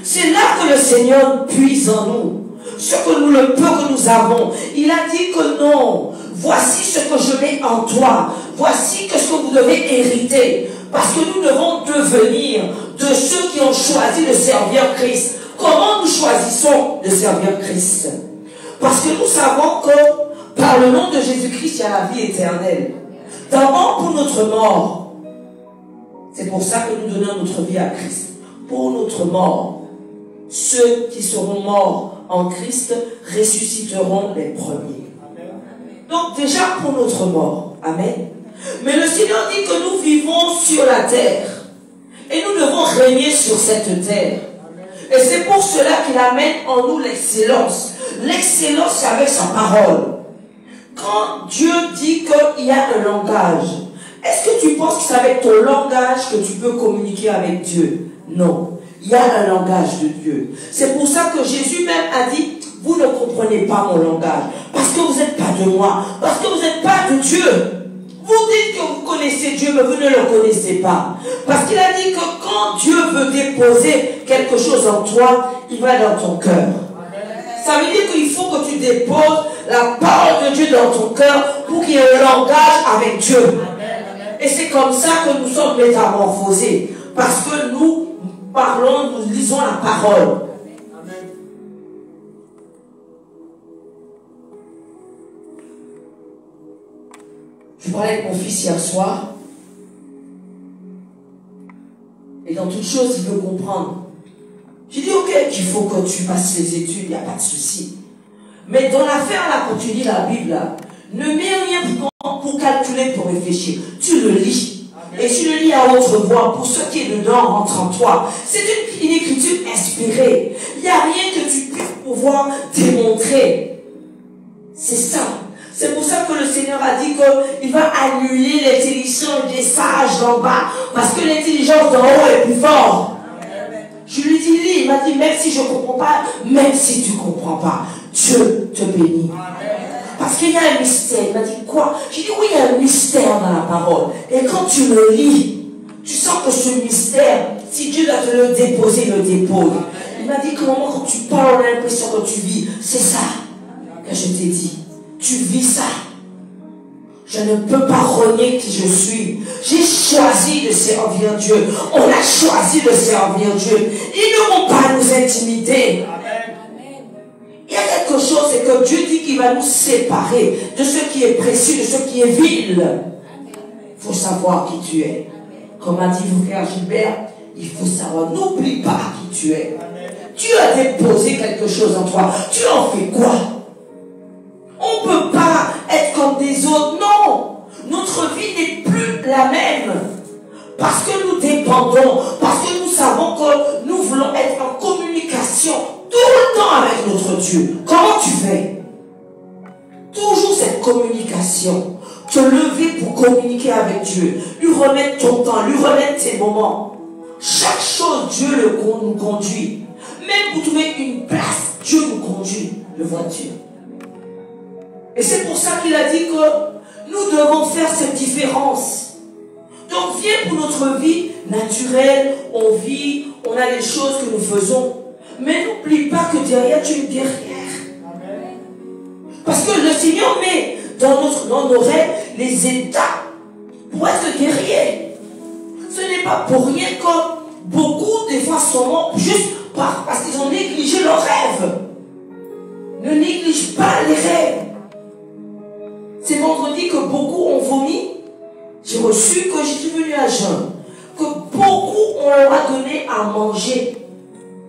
C'est là que le Seigneur puise en nous. Ce que nous, le peu que nous avons. Il a dit que non. Voici ce que je mets en toi. Voici ce que vous devez hériter. Parce que nous devons devenir de ceux qui ont choisi de servir Christ. Comment nous choisissons de servir Christ? Parce que nous savons que par le nom de Jésus-Christ, il y a la vie éternelle. D'abord pour notre mort. C'est pour ça que nous donnons notre vie à Christ. Pour notre mort. Ceux qui seront morts en Christ ressusciteront les premiers. Donc déjà pour notre mort. Amen. Mais le Seigneur dit que nous vivons sur la terre. Et nous devons régner sur cette terre. Et c'est pour cela qu'il amène en nous l'excellence. L'excellence, c'est avec sa parole. Quand Dieu dit qu'il y a un langage, est-ce que tu penses que c'est avec ton langage que tu peux communiquer avec Dieu? Non. Il y a un langage de Dieu. C'est pour ça que Jésus même a dit, vous ne comprenez pas mon langage. Parce que vous n'êtes pas de moi. Parce que vous n'êtes pas de Dieu. Vous dites que vous connaissez Dieu, mais vous ne le connaissez pas. Parce qu'il a dit que quand Dieu veut déposer quelque chose en toi, il va dans ton cœur. Ça veut dire qu'il faut que tu déposes la parole de Dieu dans ton cœur pour qu'il y ait un langage avec Dieu. Et c'est comme ça que nous sommes métamorphosés. Parce que nous parlons, nous lisons la parole. Je parlais avec mon fils hier soir. Et dans toute chose, il veut comprendre. J'ai dit, ok, qu'il faut que tu passes les études, il n'y a pas de souci. Mais dans l'affaire, là, quand tu lis la Bible, là, ne mets rien pour calculer, pour réfléchir. Tu le lis. Et tu le lis à haute voix pour ce qui est dedans rentre en toi. C'est une écriture inspirée. Il n'y a rien que tu puisses pouvoir démontrer. C'est ça. C'est pour ça que le Seigneur a dit qu'il va annuler l'intelligence des sages d'en bas. Parce que l'intelligence d'en haut est plus forte. Je lui dis, lis. Il m'a dit, même si je ne comprends pas, même si tu ne comprends pas, Dieu te bénit. Parce qu'il y a un mystère. Il m'a dit quoi? J'ai dit oui, il y a un mystère dans la parole. Et quand tu le lis, tu sens que ce mystère, si Dieu doit te le déposer, il le dépose. Il m'a dit que moment quand tu parles, on a l'impression que tu vis. C'est ça que je t'ai dit. Tu vis ça. Je ne peux pas renier qui je suis. J'ai choisi de servir Dieu. On a choisi de servir Dieu. Ils ne vont pas nous intimider. Il y a quelque chose, c'est que Dieu dit qu'il va nous séparer de ce qui est précieux, de ce qui est vil. Il faut savoir qui tu es. Comme a dit mon frère Gilbert, il faut savoir, n'oublie pas qui tu es. Dieu a déposé quelque chose en toi. Tu en fais quoi? On ne peut pas être comme des autres. Non. Notre vie n'est plus la même. Parce que nous dépendons. Parce que nous savons que nous voulons être en communication tout le temps avec notre Dieu. Comment tu fais? Toujours cette communication. Te lever pour communiquer avec Dieu. Lui remettre ton temps. Lui remettre tes moments. Chaque chose, Dieu nous conduit. Même pour trouver une place, Dieu nous conduit. Le vois-tu? Et c'est pour ça qu'il a dit que nous devons faire cette différence. Donc viens pour notre vie naturelle, on vit, on a les choses que nous faisons. Mais n'oublie pas que derrière tu es une guerrière. Parce que le Seigneur met dans nos rêves les états pour être guerrier. Ce n'est pas pour rien que beaucoup des fois sont morts juste parce qu'ils ont négligé leurs rêves. Ne néglige pas les rêves. C'est vendredi que beaucoup ont vomi. J'ai reçu que je suis venu à jeun. Que beaucoup on leur a donné à manger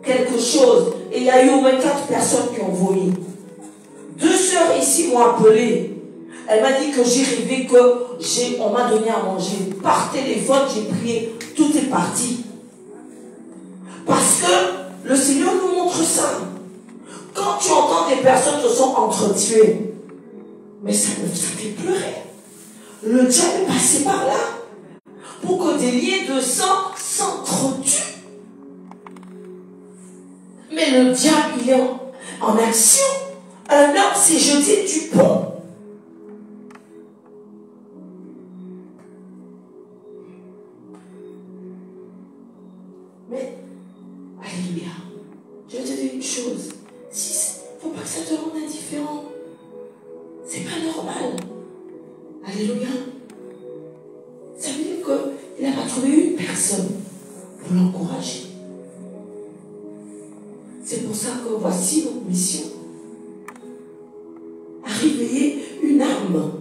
quelque chose. Et il y a eu au moins 4 personnes qui ont vomi. 2 sœurs ici m'ont appelé. Elle m'a dit que j'ai rêvé qu'on m'a donné à manger. Par téléphone, j'ai prié. Tout est parti. Parce que le Seigneur nous montre ça. Quand tu entends des personnes se sont entretuées, mais ça fait pleurer. Le diable est passé par là pour que des liens de sang s'entretuent. Mais le diable, il est en action. Un homme s'est jeté du pont. Mais, alléluia, je vais te dire une chose. Il ne faut pas que ça te rende indifférent. C'est pas normal. Alléluia. Ça veut dire qu'il n'a pas trouvé une personne pour l'encourager. C'est pour ça que voici notre mission. À réveiller une âme.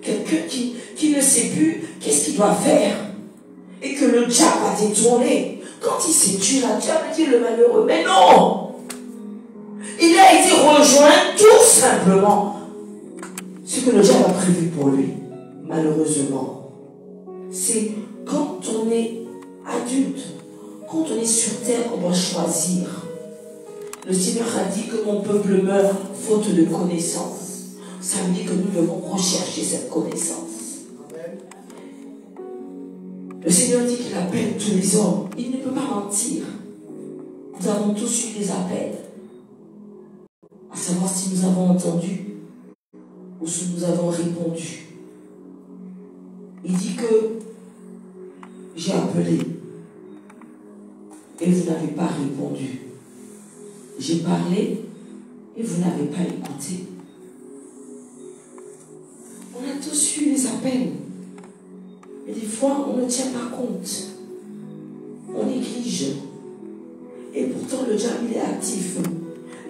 Quelqu'un qui ne sait plus qu'est-ce qu'il doit faire. Et que le diable a détourné. Quand il s'est tué, le diable dit le malheureux. Mais non! Il a été rejoint tout simplement. Ce que le diable a prévu pour lui, malheureusement, c'est quand on est adulte, quand on est sur terre, on doit choisir. Le Seigneur a dit que mon peuple meurt faute de connaissance. Ça veut dire que nous devons rechercher cette connaissance. Le Seigneur dit qu'il appelle tous les hommes. Il ne peut pas mentir. Nous avons tous eu des appels. À savoir si nous avons entendu ou si nous avons répondu. Il dit que j'ai appelé et vous n'avez pas répondu. J'ai parlé et vous n'avez pas écouté. On a tous eu les appels. Mais des fois, on ne tient pas compte. On néglige. Et pourtant, le diable, il est actif.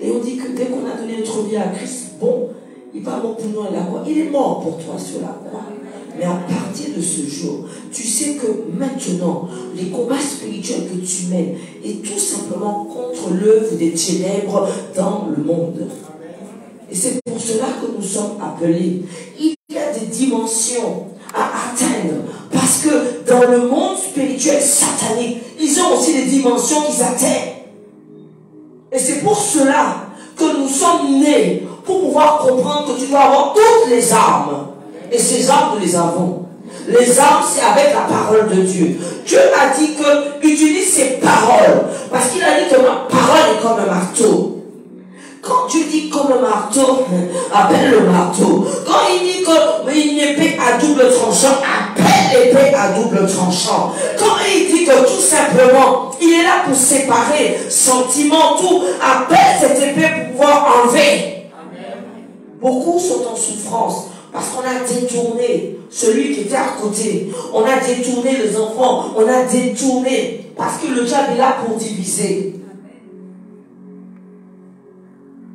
Et on dit que dès qu'on a donné notre vie à Christ, bon, il va mort pour nous à la croix. Il est mort pour toi sur la croix. Mais à partir de ce jour, tu sais que maintenant, les combats spirituels que tu mènes est tout simplement contre l'œuvre des ténèbres dans le monde. Et c'est pour cela que nous sommes appelés. Il y a des dimensions à atteindre. Parce que dans le monde spirituel satanique, ils ont aussi des dimensions qu'ils atteignent. Et c'est pour cela que nous sommes nés, pour pouvoir comprendre que tu dois avoir toutes les armes. Et ces armes, nous les avons. Les armes, c'est avec la parole de Dieu. Dieu a dit que utilise ses paroles. Parce qu'il a dit que ma parole est comme un marteau. Quand Dieu dit comme un marteau, appelle le marteau. Quand il dit que une épée à double tranchant, appelle l'épée à double tranchant. Quand il dit que tout simplement, il est là pour séparer sentiments, tout, appelle cette épée pour pouvoir enlever. Amen. Beaucoup sont en souffrance parce qu'on a détourné celui qui était à côté. On a détourné les enfants, on a détourné parce que le diable est là pour diviser.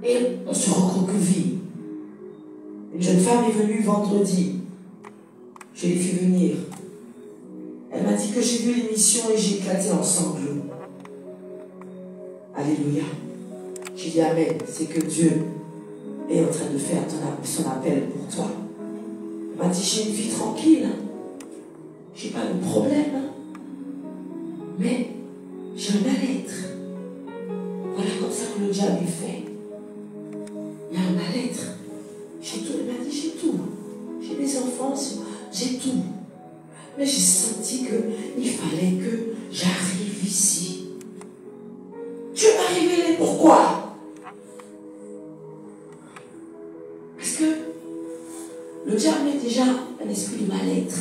Et on se recroqueville. Une jeune femme est venue vendredi. Je l'ai fait venir. Elle m'a dit que j'ai vu l'émission et j'ai éclaté en sanglots. Alléluia. J'ai dit amen. C'est que Dieu est en train de faire son appel pour toi. Elle m'a dit j'ai une vie tranquille. J'ai pas de problème. Mais j'ai un mal-être. Voilà comme ça que le diable fait. Il y a un mal-être. J'ai tout. Elle m'a dit j'ai tout. J'ai des enfants, j'ai tout. Mais j'ai senti qu'il fallait que j'arrive ici. Dieu m'a révélé pourquoi. Parce que le diable est déjà un esprit de mal-être.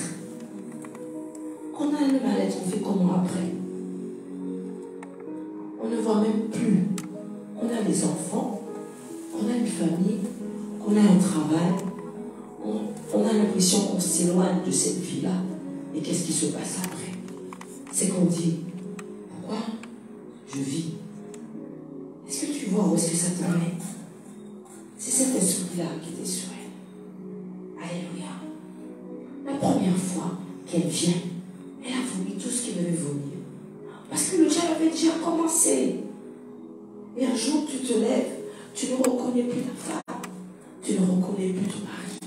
Quand on a le mal-être, on fait comment après? On ne voit même plus. On a des enfants, on a une famille, on a un travail, on a l'impression qu'on s'éloigne de cette vie-là. Et qu'est-ce qui se passe après? C'est qu'on dit, pourquoi je vis? Est-ce que tu vois où est-ce que ça te mène? C'est cet esprit-là qui était sur elle. Alléluia. La première fois qu'elle vient, elle a vomi tout ce qui devait vomir. Parce que le diable avait déjà commencé. Et un jour, tu te lèves, tu ne reconnais plus ta femme, tu ne reconnais plus ton mari.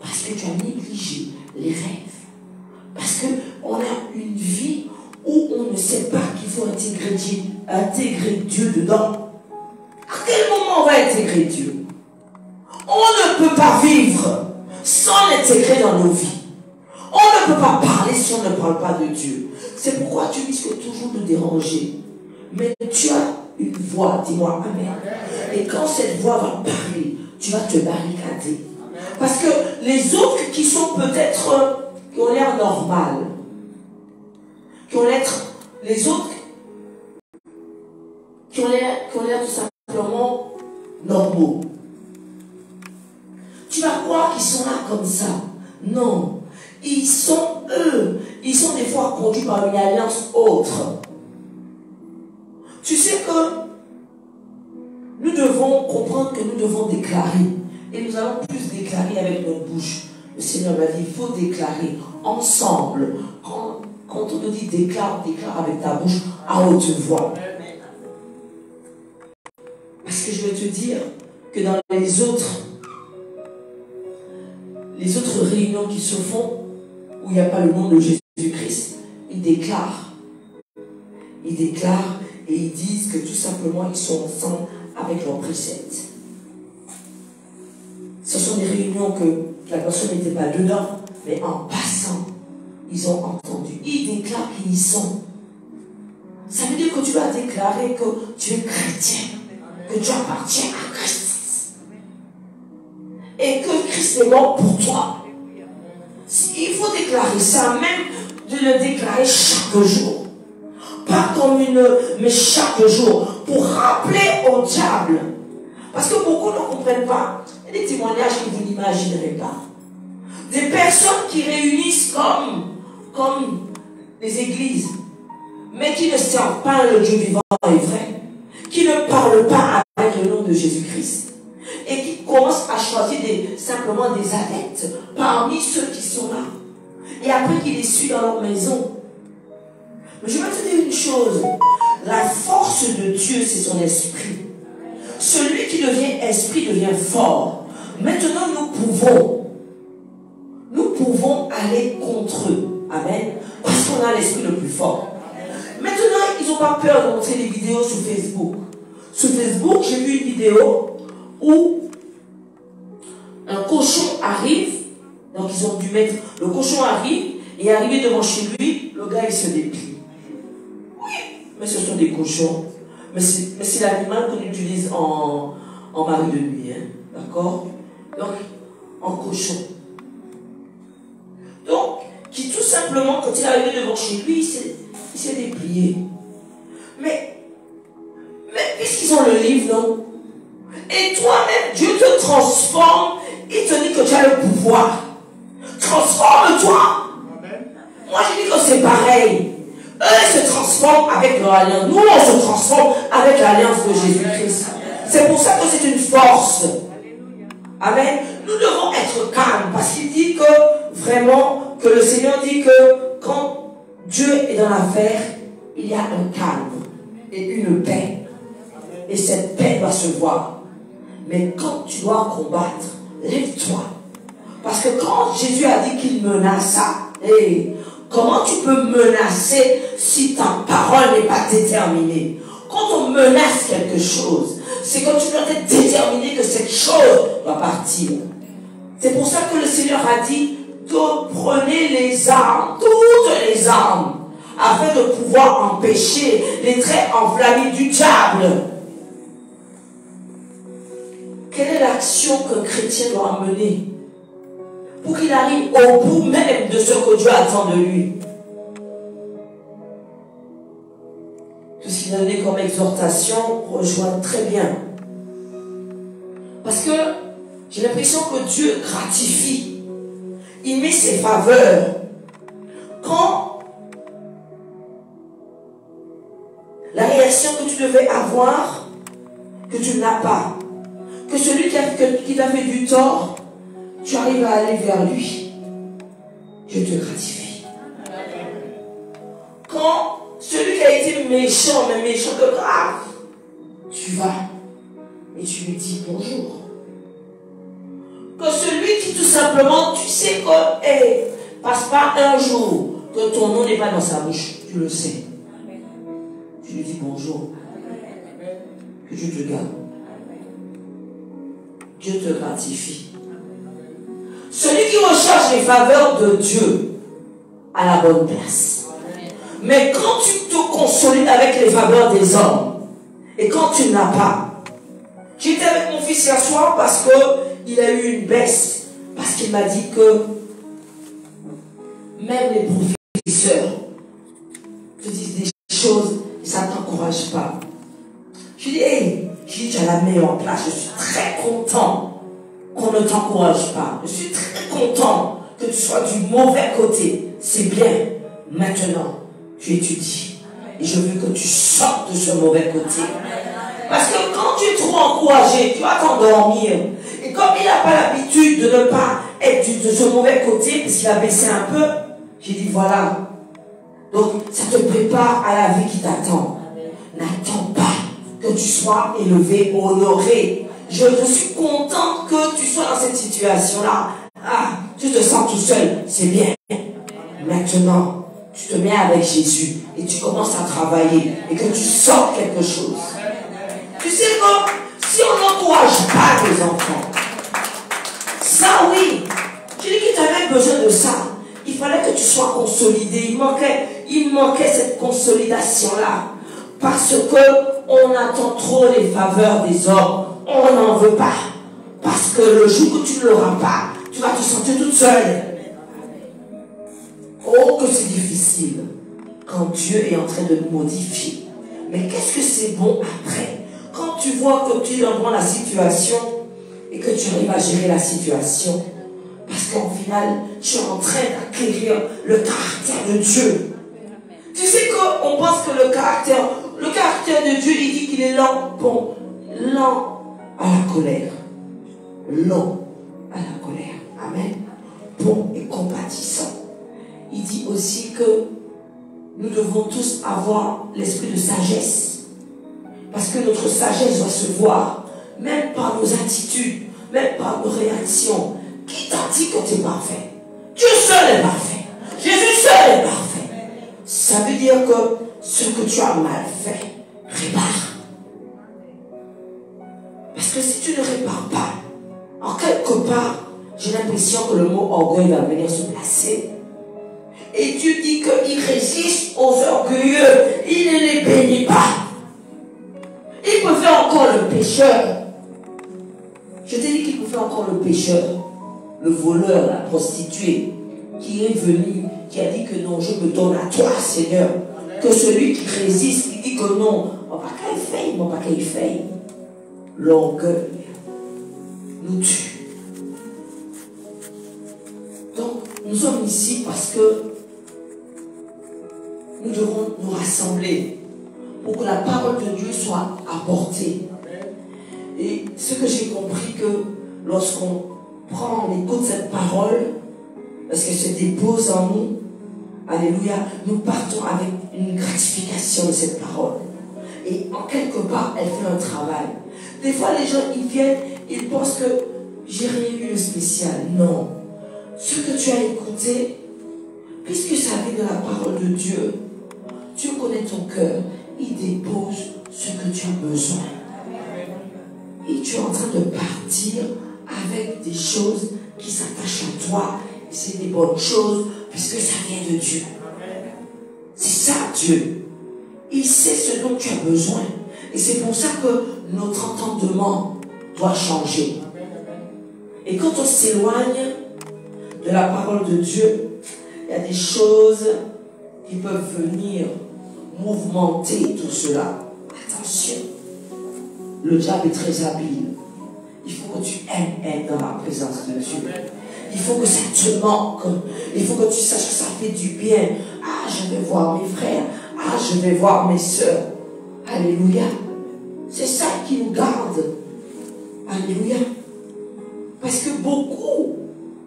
Parce que tu as négligé les rêves. Parce qu'on a une vie où on ne sait pas qu'il faut intégrer Dieu dedans. À quel moment on va intégrer Dieu? On ne peut pas vivre sans l'intégrer dans nos vies. On ne peut pas parler si on ne parle pas de Dieu. C'est pourquoi tu risques toujours de déranger. Mais tu as une voix, dis-moi amen. Et quand cette voix va parler, tu vas te barricader. Parce que les autres qui sont peut-être, qui ont l'air normal, qui ont l'air, les autres qui ont l'air tout simplement normaux, tu vas croire qu'ils sont là comme ça. Non, ils sont ils sont des fois conduits par une alliance autre. Tu sais que nous devons comprendre que nous devons déclarer. Et nous allons plus déclarer avec notre bouche. Le Seigneur m'a dit, il faut déclarer ensemble. Quand on te dit déclare, déclare avec ta bouche à haute voix. Parce que je vais te dire que dans les autres réunions qui se font, où il n'y a pas le nom de Jésus-Christ, ils déclarent. Ils déclarent et ils disent que tout simplement ils sont ensemble avec leurs préceptes. Ce sont des réunions que la personne n'était pas dedans, mais en passant, ils ont entendu. Ils déclarent qu'ils y sont. Ça veut dire que tu vas déclarer que tu es chrétien, que tu appartiens à Christ. Et que Christ est mort pour toi. Il faut déclarer ça, même de le déclarer chaque jour. Pas comme mais chaque jour, pour rappeler au diable. Parce que beaucoup ne comprennent pas. Il y a des témoignages que vous n'imaginerez pas. Des personnes qui réunissent comme les églises, mais qui ne servent pas le Dieu vivant et vrai, qui ne parlent pas avec le nom de Jésus-Christ, et qui commencent à choisir simplement des adeptes parmi ceux qui sont là, et après qui les suivent dans leur maison. Mais je vais te dire une chose, la force de Dieu, c'est son esprit. Celui qui devient esprit devient fort. Maintenant, nous pouvons aller contre eux. Amen. Parce qu'on a l'esprit le plus fort. Maintenant, ils n'ont pas peur de montrer des vidéos sur Facebook. Sur Facebook, j'ai vu une vidéo où un cochon arrive. Donc, ils ont dû mettre... Le cochon arrive et arrivé devant chez lui, le gars, il se déplie. Oui, mais ce sont des cochons. Mais c'est l'animal qu'on utilise en mari de nuit. Hein? D'accord? Donc, en cochon. Donc, qui tout simplement, quand il est arrivé devant chez lui, il s'est déplié. Mais puisqu'ils ont le livre, non? Et toi-même, Dieu te transforme, il te dit que tu as le pouvoir. Transforme-toi. Moi, je dis que c'est pareil. Eux se transforment avec leur alliance. Nous, on se transforme avec l'alliance de Jésus-Christ. C'est pour ça que c'est une force. Amen. Nous devons être calmes parce qu'il dit que vraiment, que le Seigneur dit que quand Dieu est dans l'affaire, il y a un calme et une paix. Et cette paix doit se voir. Mais quand tu dois combattre, lève-toi. Parce que quand Jésus a dit qu'il menaça, comment tu peux menacer si ta parole n'est pas déterminée? Quand on menace quelque chose, c'est quand tu dois être déterminé que cette chose va partir. C'est pour ça que le Seigneur a dit, prenez les armes, toutes les armes, afin de pouvoir empêcher les traits enflammés du diable. Quelle est l'action qu'un chrétien doit mener pour qu'il arrive au bout même de ce que Dieu attend de lui? Tout ce qu'il a donné comme exhortation rejoint très bien. Parce que j'ai l'impression que Dieu gratifie. Il met ses faveurs. Quand la réaction que tu devais avoir, que tu n'as pas, que celui qui t'a fait du tort, tu arrives à aller vers lui, Dieu te gratifie. Quand celui qui a été méchant, mais méchant de grave, tu vas et tu lui dis bonjour. Que celui qui tout simplement, tu sais que, passe pas un jour que ton nom n'est pas dans sa bouche, tu le sais. Tu lui dis bonjour. Que Dieu te garde. Dieu te gratifie. Celui qui recherche les faveurs de Dieu a la bonne place. Mais quand tu te consolides avec les faveurs des hommes, et quand tu n'as pas, j'étais avec mon fils hier soir parce qu'il a eu une baisse, parce qu'il m'a dit que même les professeurs te disent des choses et ça ne t'encourage pas. Je dis, tu as la meilleure place, je suis très content qu'on ne t'encourage pas. Je suis très content que tu sois du mauvais côté. C'est bien. Maintenant, tu étudies. Et je veux que tu sortes de ce mauvais côté. Parce que quand tu es trop encouragé, tu vas t'endormir. Et comme il n'a pas l'habitude de ne pas être de ce mauvais côté, parce qu'il a baissé un peu, j'ai dit voilà. Donc, ça te prépare à la vie qui t'attend. N'attends pas que tu sois élevé, honoré. Je suis contente que tu sois dans cette situation-là. Tu te sens tout seul, c'est bien. Maintenant, tu te mets avec Jésus et tu commences à travailler et que tu sors quelque chose. Tu sais que si on n'encourage pas les enfants, ça oui, je dis que tu avais besoin de ça. Il fallait que tu sois consolidé. Il manquait cette consolidation-là. Parce que on attend trop les faveurs des hommes. On n'en veut pas. Parce que le jour que tu ne l'auras pas, tu vas te sentir toute seule. Oh, que c'est difficile quand Dieu est en train de nous modifier. Mais qu'est-ce que c'est bon après? Quand tu vois que tu es devant la situation et que tu arrives à gérer la situation, parce qu'en final, tu es en train d'acquérir le caractère de Dieu. Tu sais qu'on pense que le caractère de Dieu, il dit qu'il est lent, bon, lent à la colère. Lent à la colère. Amen. Bon et compatissant. Il dit aussi que nous devons tous avoir l'esprit de sagesse. Parce que notre sagesse doit se voir, même par nos attitudes, même par nos réactions. Qui t'a dit que tu es parfait? Dieu seul est parfait. Jésus seul est parfait. Ça veut dire que ce que tu as mal fait, répare. Parce que si tu ne répares pas, en quelque part, j'ai l'impression que le mot orgueil va venir se placer. Et Dieu dit qu'il résiste aux orgueilleux. Il ne les bénit pas. Il peut faire encore le pécheur. Je t'ai dit qu'il peut faire encore le pécheur, le voleur, la prostituée, qui est venu, qui a dit que non, je me donne à toi, Seigneur. Que celui qui résiste, qui dit que non, on va pas qu'il faille, on va pas qu'il faille. L'orgueil nous tue. Donc, nous sommes ici parce que nous devons nous rassembler pour que la parole de Dieu soit apportée. Et ce que j'ai compris, que lorsqu'on prend, on écoute cette parole, parce qu'elle se dépose en nous, alléluia, nous partons avec une gratification de cette parole. Et en quelque part, elle fait un travail. Des fois, les gens, ils viennent, ils pensent que j'ai rien eu de spécial. Non. Ce que tu as écouté, puisque ça vient de la parole de Dieu, Dieu connaît ton cœur. Il dépose ce que tu as besoin. Et tu es en train de partir avec des choses qui s'attachent à toi. Et c'est des bonnes choses, puisque ça vient de Dieu. C'est ça, Dieu. Il sait ce dont tu as besoin. Et c'est pour ça que notre entendement doit changer. Et quand on s'éloigne de la parole de Dieu, il y a des choses qui peuvent venir mouvementer tout cela. Attention, le diable est très habile. Il faut que tu aimes être dans la présence de Dieu. Il faut que ça te manque. Il faut que tu saches que ça fait du bien. Ah, je vais voir mes frères. Ah, je vais voir mes soeurs. Alléluia. C'est ça qui nous garde. Alléluia. Parce que beaucoup,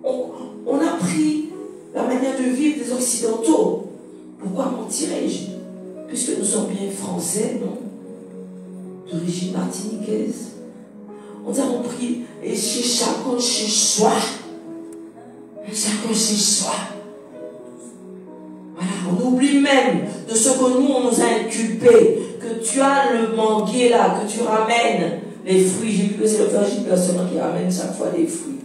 on a pris la manière de vivre des Occidentaux. Pourquoi mentirais-je? Puisque nous sommes bien français, non? D'origine martiniquaise. On a pris, et chez chacun chez soi. Chacun chez soi. Voilà, on oublie même de ce que nous, on nous a inculpé. Que tu as le manguier là, que tu ramènes les fruits. J'ai vu que c'est le frère Gilles personnel qui ramène chaque fois des fruits.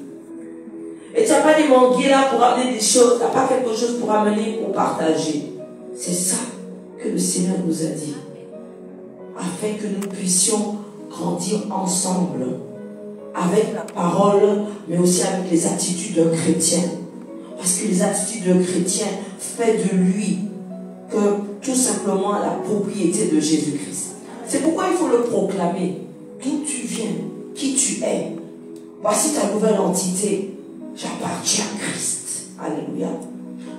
Et tu n'as pas des manguiers là pour amener des choses. Tu n'as pas quelque chose pour amener, pour partager. C'est ça que le Seigneur nous a dit. Afin que nous puissions grandir ensemble. Avec la parole, mais aussi avec les attitudes d'un chrétien. Parce que les attitudes d'un chrétien font de lui que tout simplement la propriété de Jésus-Christ. C'est pourquoi il faut le proclamer. D'où tu viens, qui tu es. Voici ta nouvelle entité. J'appartiens à Christ. Alléluia.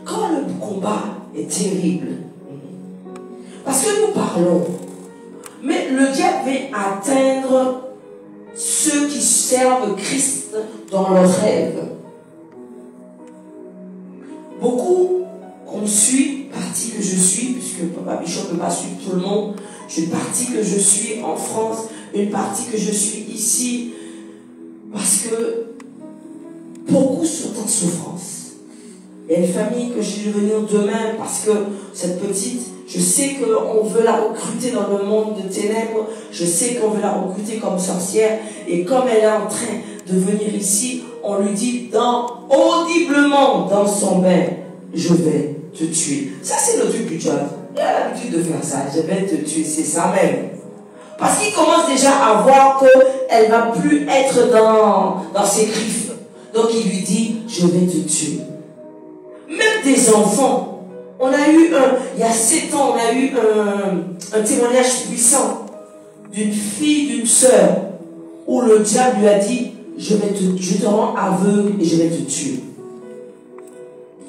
Quand le combat est terrible, parce que nous parlons, mais le diable vient atteindre ceux qui servent Christ dans leurs rêves. Beaucoup qu'on suit, partie que je suis, puisque Papa Bichon ne peut pas suivre tout le monde, une partie que je suis en France, une partie que je suis ici, parce que beaucoup sont en souffrance. Il y a une famille que je vais venir demain parce que cette petite, je sais qu'on veut la recruter dans le monde de ténèbres, je sais qu'on veut la recruter comme sorcière, et comme elle est en train de venir ici, on lui dit audiblement dans son bain, je vais te tuer. Ça c'est le truc du diable. Il a l'habitude de faire ça, je vais te tuer, c'est ça même. Parce qu'il commence déjà à voir qu'elle ne va plus être dans ses griffes. Donc il lui dit, je vais te tuer. Même des enfants. On a eu il y a 7 ans, on a eu un témoignage puissant d'une fille, d'une sœur, où le diable lui a dit, je te rends aveugle et je vais te tuer.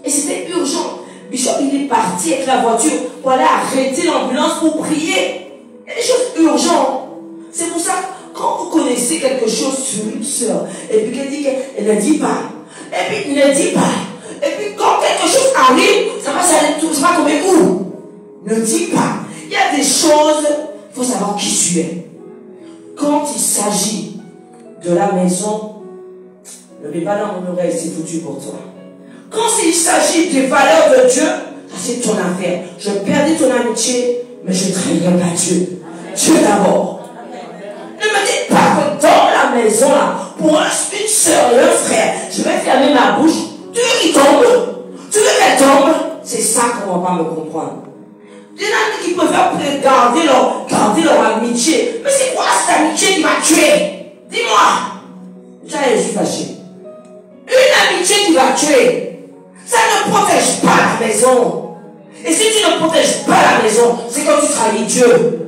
Et c'était urgent. Bishop, il est parti avec la voiture pour aller arrêter l'ambulance pour prier. Il y a des choses urgentes. C'est pour ça que quand vous connaissez quelque chose sur une sœur, et puis qu'elle dit qu'elle ne dit pas, et puis il ne dit pas, et puis quand quelque chose arrive, ça va tomber où? Ne dis pas. Il y a des choses, il faut savoir qui tu es. Quand il s'agit de la maison, ne mets pas dans mon oreille, c'est foutu pour toi. Quand il s'agit des valeurs de Dieu, ça c'est ton affaire. Je perdais ton amitié, mais je ne trahirai pas Dieu. Dieu d'abord. Ne me dites pas que dans la maison, là, pour une soeur et un frère, je vais fermer ma bouche. Tu veux qu'il tombe? Tu veux qu'elle tombe? C'est ça qu'on ne va pas me comprendre. Il y en a qui préfèrent garder leur amitié. Mais c'est quoi cette amitié qui m'a tué? Dis-moi. Je suis fâché. Une amitié qui va tuer. Ça ne protège pas la maison. Et si tu ne protèges pas la maison, c'est comme tu trahis Dieu.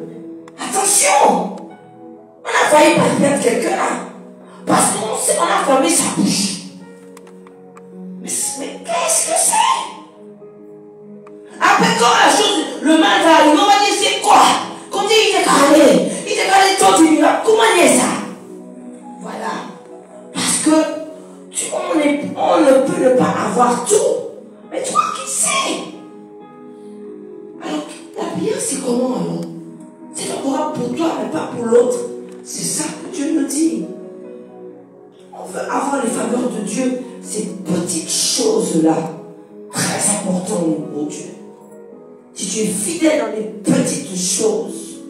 Attention! On a failli perdre quelqu'un là. Parce qu'on a fermé sa bouche. Mais qu'est-ce que c'est? Après quand la chose, le mal va arriver, on va dire c'est quoi? Quand il t'est calé toi tu dis comment est ça? Voilà. Parce que on ne peut ne pas avoir tout. Mais toi qui sais? Alors, la prière c'est comment alors? C'est d'abord pour toi, mais pas pour l'autre. C'est ça que Dieu nous dit. On veut avoir les faveurs de Dieu. Ces petites choses-là, très importantes pour Dieu. Si tu es fidèle dans les petites choses,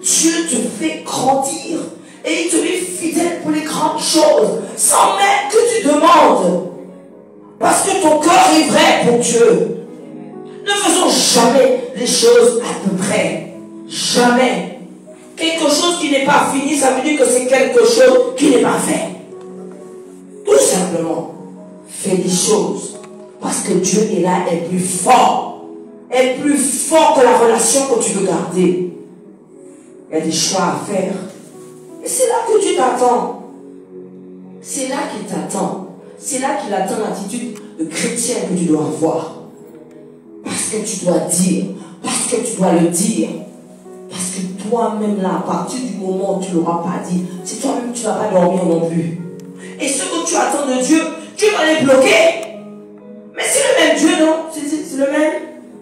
Dieu te fait grandir. Et il te met fidèle pour les grandes choses, sans même que tu demandes. Parce que ton cœur est vrai pour Dieu. Ne faisons jamais les choses à peu près. Jamais. Quelque chose qui n'est pas fini, ça veut dire que c'est quelque chose qui n'est pas fait. Tout simplement, fais des choses. Parce que Dieu est là, est plus fort. Est plus fort que la relation que tu veux garder. Il y a des choix à faire. Et c'est là que Dieu t'attend. C'est là qu'il t'attend. C'est là qu'il attend l'attitude de chrétien que tu dois avoir. Parce que tu dois dire. Parce que tu dois le dire. Parce que toi-même là, à partir du moment où tu ne l'auras pas dit, c'est toi-même tu ne vas pas dormir non plus. Et ce que tu attends de Dieu, Dieu va les bloquer. Mais c'est le même Dieu, non? C'est le même.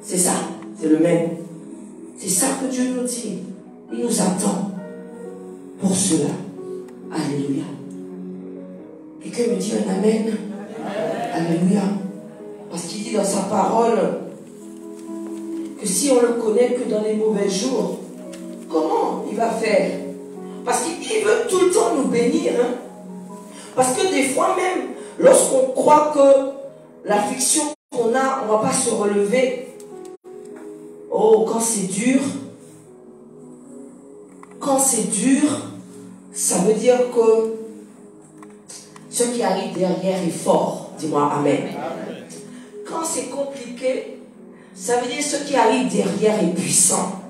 C'est ça, c'est le même. C'est ça que Dieu nous dit. Il nous attend pour cela. Alléluia. Quelqu'un me dit un amen. Alléluia. Parce qu'il dit dans sa parole que si on ne le connaît que dans les mauvais jours, comment il va faire? Parce qu'il veut tout le temps nous bénir. Hein? Parce que des fois même, lorsqu'on croit que l'affliction qu'on a, on ne va pas se relever. Oh, quand c'est dur, ça veut dire que ce qui arrive derrière est fort. Dis-moi amen. Quand c'est compliqué, ça veut dire ce qui arrive derrière est puissant.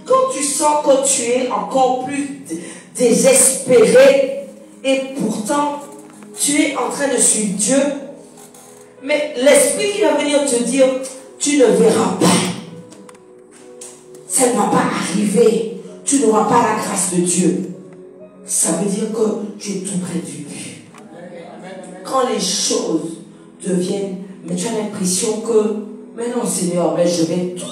Quand tu sens que tu es encore plus désespéré et pourtant tu es en train de suivre Dieu, mais l'esprit qui va venir te dire, tu ne verras pas. Ça ne va pas arriver. Tu n'auras pas la grâce de Dieu. Ça veut dire que tu es tout près du but. Quand les choses deviennent, mais tu as l'impression que, mais non Seigneur, mais je vais tout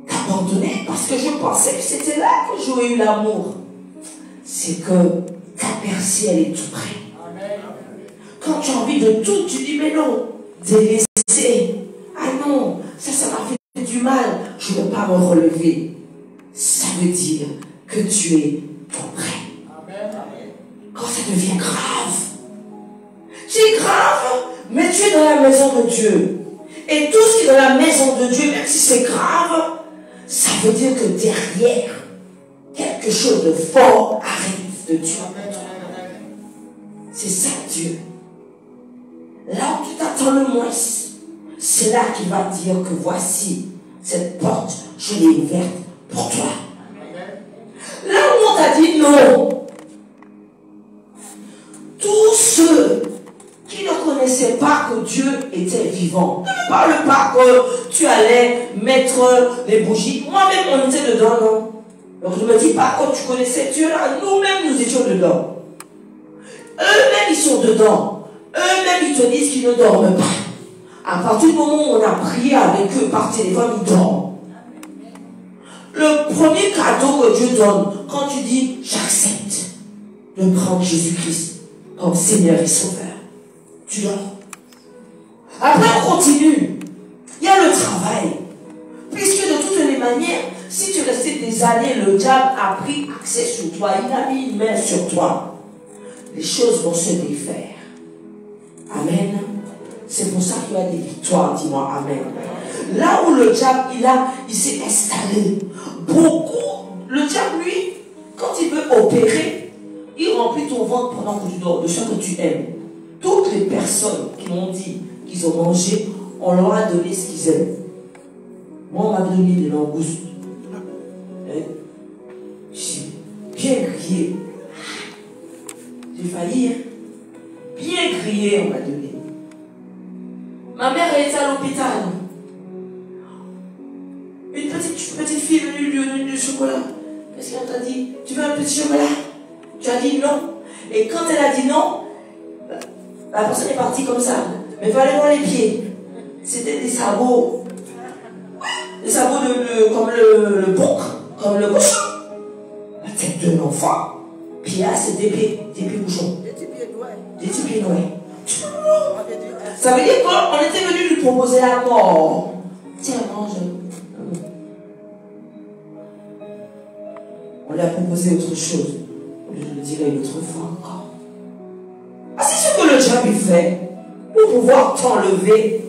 abandonner parce que je pensais que c'était là que j'aurais eu l'amour. C'est que ta percée, elle est tout près. Quand tu as envie de tout, tu dis, mais non, délaisser. Ah non, ça m'a fait du mal, je ne veux pas me relever. Ça veut dire que tu es tout près. Quand ça devient grave, c'est grave, mais tu es dans la maison de Dieu. Et tout ce qui est dans la maison de Dieu, même si c'est grave, ça veut dire que derrière, quelque chose de fort arrive de Dieu. C'est ça Dieu. Là où tu t'attends le moins, c'est là qu'il va dire que voici, cette porte, je l'ai ouverte pour toi. Là parle pas que tu allais mettre les bougies. Moi-même, on était dedans, non? Donc je ne me dis pas que tu connaissais Dieu là. Nous-mêmes, nous étions dedans. Eux-mêmes, ils sont dedans. Eux-mêmes, ils te disent qu'ils ne dorment pas. À partir du moment où on a prié avec eux par téléphone, ils dorment. Le premier cadeau que Dieu donne, quand tu dis j'accepte de prendre Jésus-Christ comme Seigneur et Sauveur, tu dors. Après, on continue. Il y a le travail. Puisque de toutes les manières, si tu restais des années, le diable a pris accès sur toi, il a mis une main sur toi. Les choses vont se défaire. Amen. C'est pour ça qu'il y a des victoires, dis-moi Amen. Là où le diable, il s'est installé, beaucoup, le diable, lui, quand il veut opérer, il remplit ton ventre pendant que tu dors, de ce que tu aimes. Toutes les personnes qui m'ont dit qu'ils ont mangé, on leur a donné ce qu'ils aiment. Moi, on m'a donné des langoustes. J'ai bien crié. J'ai failli, hein? Bien crié, on m'a donné. Ma mère, elle était à l'hôpital. Une petite fille est venue lui donner du chocolat. Qu'est-ce qu'elle t'a dit? Tu veux un petit chocolat? Tu as dit non. Et quand elle a dit non, la personne est partie comme ça. Mais il fallait voir les pieds. C'était des sabots. Des sabots comme le bouc, comme le cochon. La tête d'un enfant. Puis là, c'est des pieds bouchons. Des petits pieds noirs. Ça veut dire qu'on était venu lui proposer la mort. Tiens, mange. On lui a proposé autre chose. Je le dirai une autre fois encore. Ah, c'est ce que le diable fait pour pouvoir t'enlever.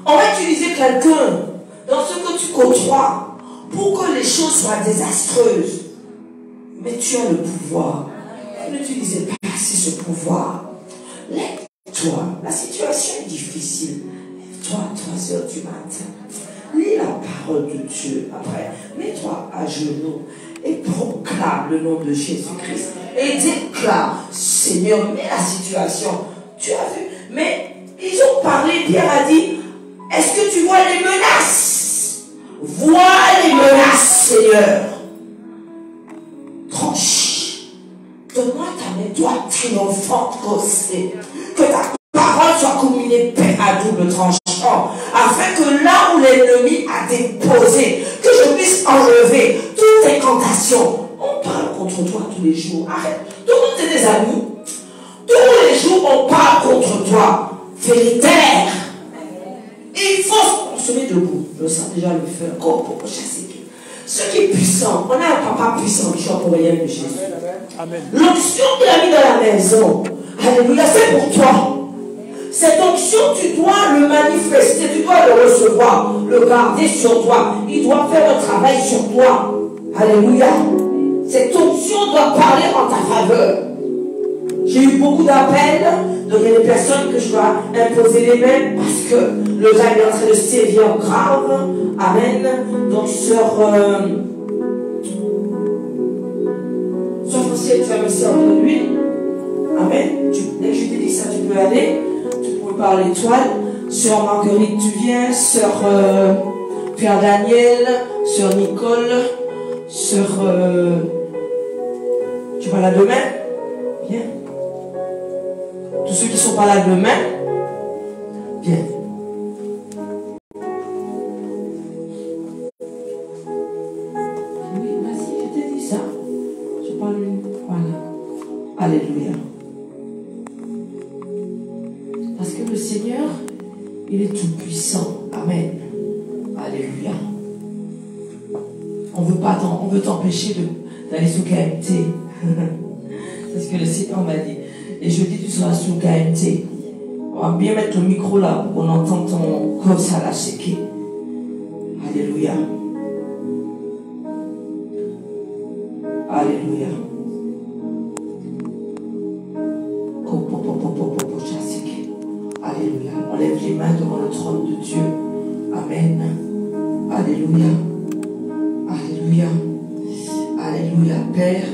On va utiliser quelqu'un dans ce que tu côtoies pour que les choses soient désastreuses. Mais tu as le pouvoir. N'utilisez pas assez ce pouvoir. Lève-toi. La situation est difficile. Lève-toi à 3 heures du matin. Lis la parole de Dieu. Après, mets-toi à genoux et proclame le nom de Jésus-Christ. Et déclare, Seigneur, mets la situation. Tu as vu. Mais ils ont parlé, Pierre a dit, est-ce que tu vois les menaces? Vois les menaces, Seigneur. Tranche. Donne-moi ta main, toi triomphante, José. Que ta parole soit comme une épée à double tranchant, afin que là où l'ennemi a déposé, que je puisse enlever toute incantation. On parle contre toi tous les jours. Arrête. Tout le monde est des amis. Tous les jours, on parle contre toi. Fais-les taire. Il faut se mettre debout. Je sens déjà le feu. Encore pour chasser. Ce qui est puissant, on a un papa puissant qui chante pour rien de Jésus. L'onction qu'il a mis dans la maison, alléluia, c'est pour toi. Cette onction, tu dois le manifester, tu dois le recevoir, le garder sur toi. Il doit faire un travail sur toi. Alléluia. Cette onction doit parler en ta faveur. J'ai eu beaucoup d'appels, donc il y a des personnes que je dois imposer les mains parce que le diable est en train de sévir grave. Amen. Donc, sœur Francielle, tu as me servir de l'huile. Amen. Dès que je t'ai dit ça, tu peux aller. Tu peux par l'étoile. Sœur Marguerite, tu viens. Sœur Père Daniel. Sœur Nicole. Sœur. Tu vas là demain? Viens. Tous ceux qui ne sont pas là demain, viens. Oui, vas-y, je t'ai dit ça. Je parle. Voilà. Alléluia. Parce que le Seigneur, il est tout puissant. Amen. Alléluia. On veut t'empêcher d'aller sous KMT. C'est ce que le Seigneur m'a dit. Et jeudi, tu seras sur KMT. On va bien mettre ton micro là pour qu'on entende ton corps à la séquer. Alléluia. Alléluia. Alléluia. On lève les mains devant le trône de Dieu. Amen. Alléluia. Alléluia. Alléluia. Père,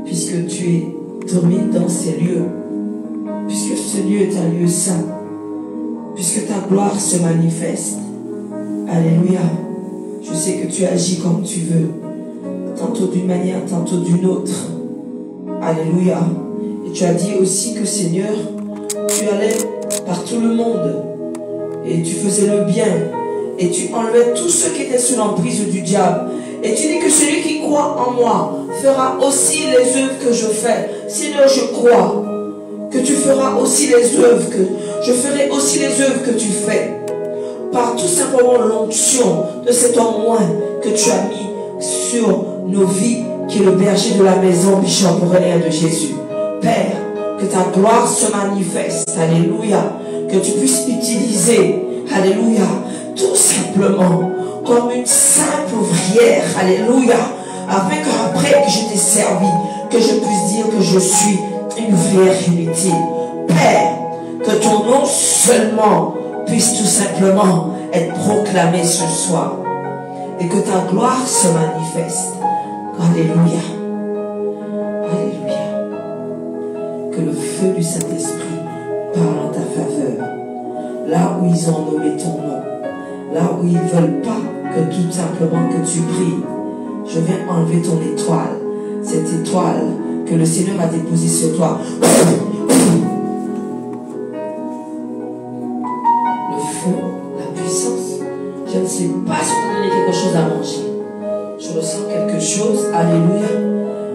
puisque tu domines dans ces lieux, puisque ce lieu est un lieu saint, puisque ta gloire se manifeste. Alléluia. Je sais que tu agis comme tu veux, tantôt d'une manière, tantôt d'une autre. Alléluia. Et tu as dit aussi que Seigneur, tu allais par tout le monde et tu faisais le bien et tu enlevais tous ceux qui étaient sous l'emprise du diable. Et tu dis que celui qui croit en moi fera aussi les œuvres que je fais. Seigneur, je crois que tu feras aussi les œuvres que je ferai aussi les œuvres que tu fais. Par tout simplement l'onction de cet homme que tu as mis sur nos vies, qui est le berger de la maison Bishop Aurélien de Jésus. Père, que ta gloire se manifeste, alléluia, que tu puisses utiliser, alléluia, tout simplement comme une simple ouvrière, alléluia, afin qu'après que je t'ai servi, que je puisse dire que je suis une ouvrière inutile. Père, que ton nom seulement puisse tout simplement être proclamé ce soir et que ta gloire se manifeste. Alléluia. Alléluia. Que le feu du Saint-Esprit parle en ta faveur. Là où ils ont nommé ton nom, là où ils ne veulent pas que tout simplement que tu brilles, je viens enlever ton étoile, cette étoile que le Seigneur a déposée sur toi. Le feu, la puissance. Je ne sais pas si on a donné quelque chose à manger. Je ressens quelque chose. Alléluia.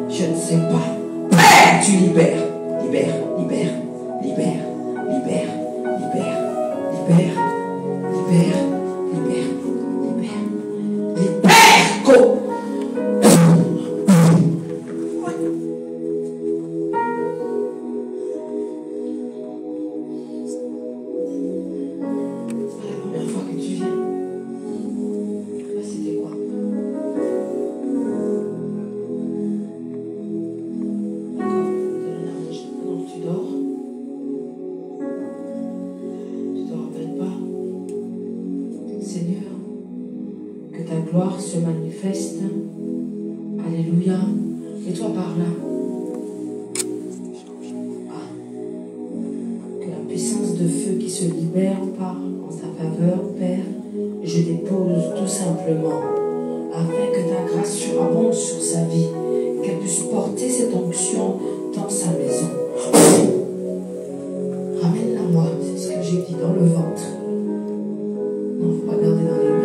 Je ne sais pas. Père, tu libères. Libère, libère, libère, libère, libère, libère, libère, libère, libère, libère. Go. Se manifeste. Alléluia. Et toi par là. Ah. Que la puissance de feu qui se libère par en sa faveur, Père, je dépose tout simplement afin que ta grâce surabonde sur sa vie, qu'elle puisse porter cette onction dans sa maison. Ramène-la moi, c'est ce que j'ai dit dans le ventre. Non, il ne faut pas garder dans les mains.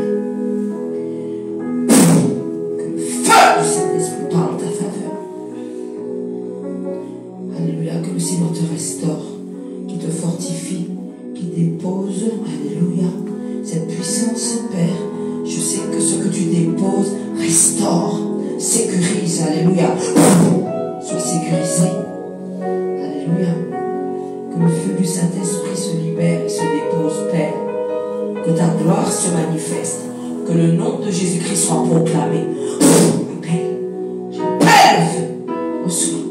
Que le Seigneur te restaure, qui te fortifie, qui dépose, alléluia, cette puissance, Père. Je sais que ce que tu déposes restaure, sécurise, alléluia. Sois sécurisé, alléluia. Que le feu du Saint-Esprit se libère et se dépose, Père. Que ta gloire se manifeste, que le nom de Jésus-Christ soit proclamé. J'appelle le feu, reçois.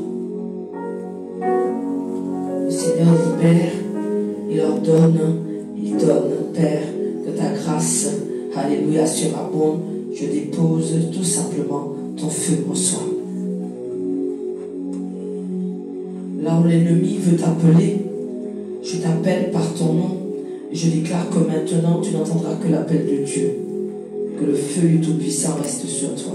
Seigneur libère, il donne, Père, que ta grâce, alléluia, surabonde. Je dépose tout simplement ton feu en soi. Là où l'ennemi veut t'appeler, je t'appelle par ton nom. Je déclare que maintenant tu n'entendras que l'appel de Dieu. Que le feu du Tout-Puissant reste sur toi.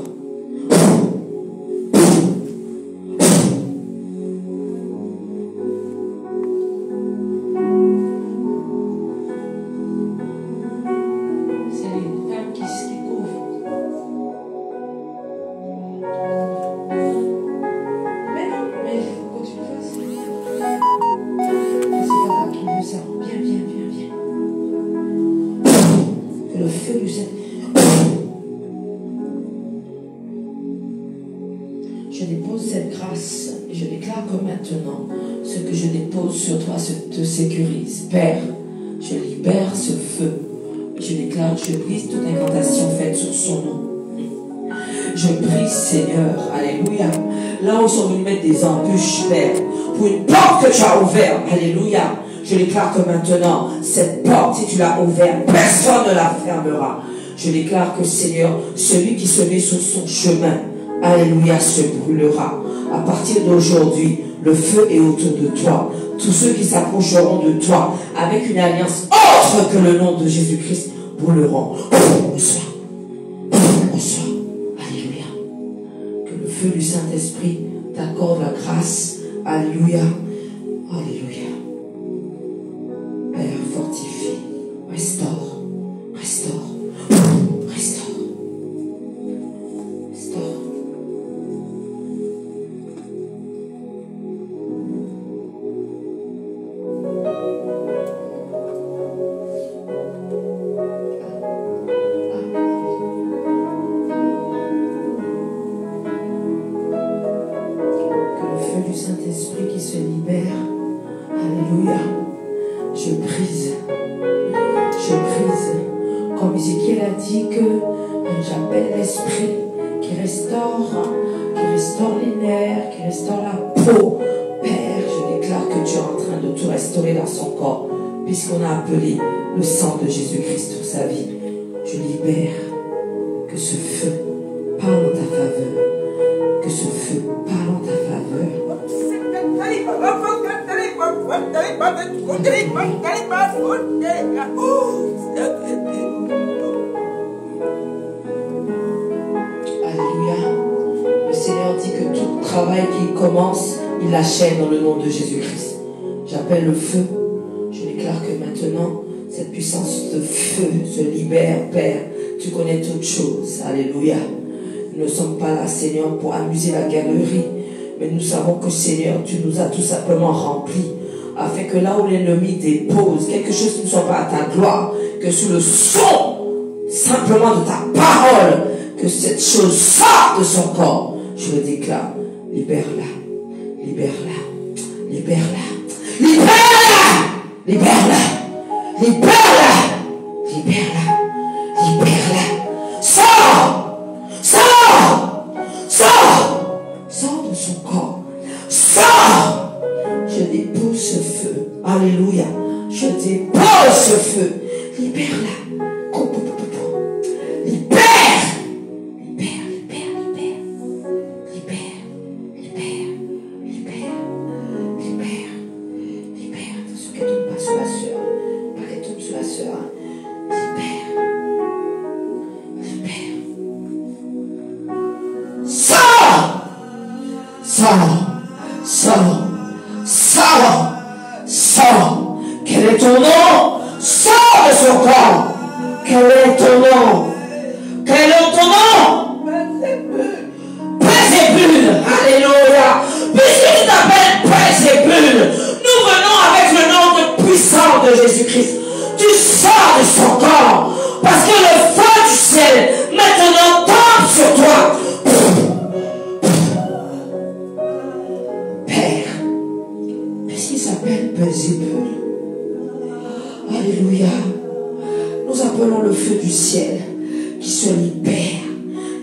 Je dépose cette grâce et je déclare que maintenant, ce que je dépose sur toi te sécurise. Père, je libère ce feu. Je déclare, je brise toute incantation faite sur son nom. Je prie, Seigneur, alléluia, là où ils sont venus mettre des embûches, Père, pour une porte que tu as ouverte, alléluia. Je déclare que maintenant, cette porte, si tu l'as ouverte, personne ne la fermera. Je déclare que, Seigneur, celui qui se met sur son chemin, alléluia, se brûlera. À partir d'aujourd'hui, le feu est autour de toi. Tous ceux qui s'approcheront de toi avec une alliance autre que le nom de Jésus-Christ brûleront. Reçois. Reçois. Alléluia. Que le feu du Saint-Esprit t'accorde la grâce. Alléluia. Alléluia. Père, fortifie. Restaure. Restaure. Restaure. Restaure. Du Saint-Esprit qui se libère. Alléluia. Je brise. Comme Ézéchiel a dit que j'appelle l'Esprit qui restaure les nerfs, qui restaure la peau. Père, je déclare que tu es en train de tout restaurer dans son corps, puisqu'on a appelé le sang de Jésus-Christ pour sa vie. Je libère que ce feu parle en ta faveur. Que ce feu parle en ta faveur. Alléluia. Le Seigneur dit que tout travail qui commence, il l'achève dans le nom de Jésus-Christ. J'appelle le feu. Je déclare que maintenant, cette puissance de feu se libère, Père. Tu connais toutes choses. Alléluia. Nous ne sommes pas là, Seigneur, pour amuser la galerie. Mais nous savons que, Seigneur, tu nous as tout simplement remplis. Afin que là où l'ennemi dépose quelque chose qui ne soit pas à ta gloire, que sous le son simplement de ta parole, que cette chose sorte de son corps. Je le déclare. Libère-la. Libère-la. Libère-la. Libère-la. Libère-la. Libère-la. Libère-la. Libère-la. Sors. Sors de son corps. Sors. Je dépose ce feu. Alléluia. Je dépose ce feu. Libère-la. Libère. Libère. Attention qu'elle tombe pas sur la sœur. Pas qu'elle tombe sur la sœur. Libère. Sors. Quel est ton nom? Sors de son corps. Quel est ton nom? Belzébul. Alléluia. Puisqu'il t'appelle Belzébul, nous venons avec le nom de puissant de Jésus-Christ. Tu sors de son corps. Parce que le feu du ciel maintenant tombe sur toi. Père, puisqu'il s'appelle Belzébul, alléluia, nous appelons le feu du ciel qui se libère.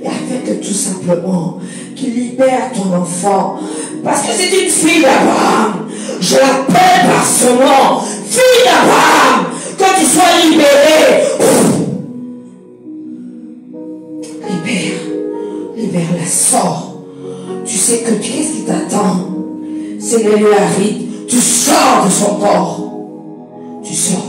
Et afin que tout simplement, qu'il libère ton enfant. Parce que c'est une fille d'Abraham. Je l'appelle par son nom. Fille d'Abraham. Que tu sois libérée. Libère-la, sors. Tu sais que qu'est-ce qui t'attend? C'est l'élaride. Tu sors de son corps. Tu sors.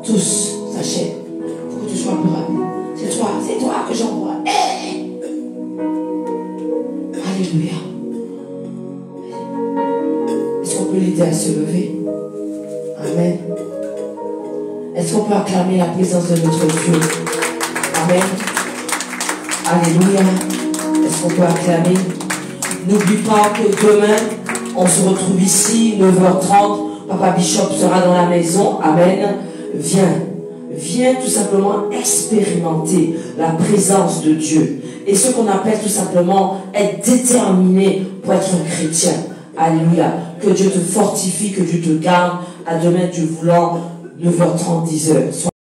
Tous, sachez. Faut que tu sois plus rapide. C'est toi que j'envoie. Alléluia. Est-ce qu'on peut l'aider à se lever? Amen. Est-ce qu'on peut acclamer la présence de notre Dieu? Amen. Alléluia. Est-ce qu'on peut acclamer? N'oublie pas que demain, on se retrouve ici, 9h30. Papa Bishop sera dans la maison. Amen. Viens tout simplement expérimenter la présence de Dieu. Et ce qu'on appelle tout simplement être déterminé pour être un chrétien. Alléluia. Que Dieu te fortifie, que Dieu te garde. À demain, Dieu voulant, 9h30, 10h.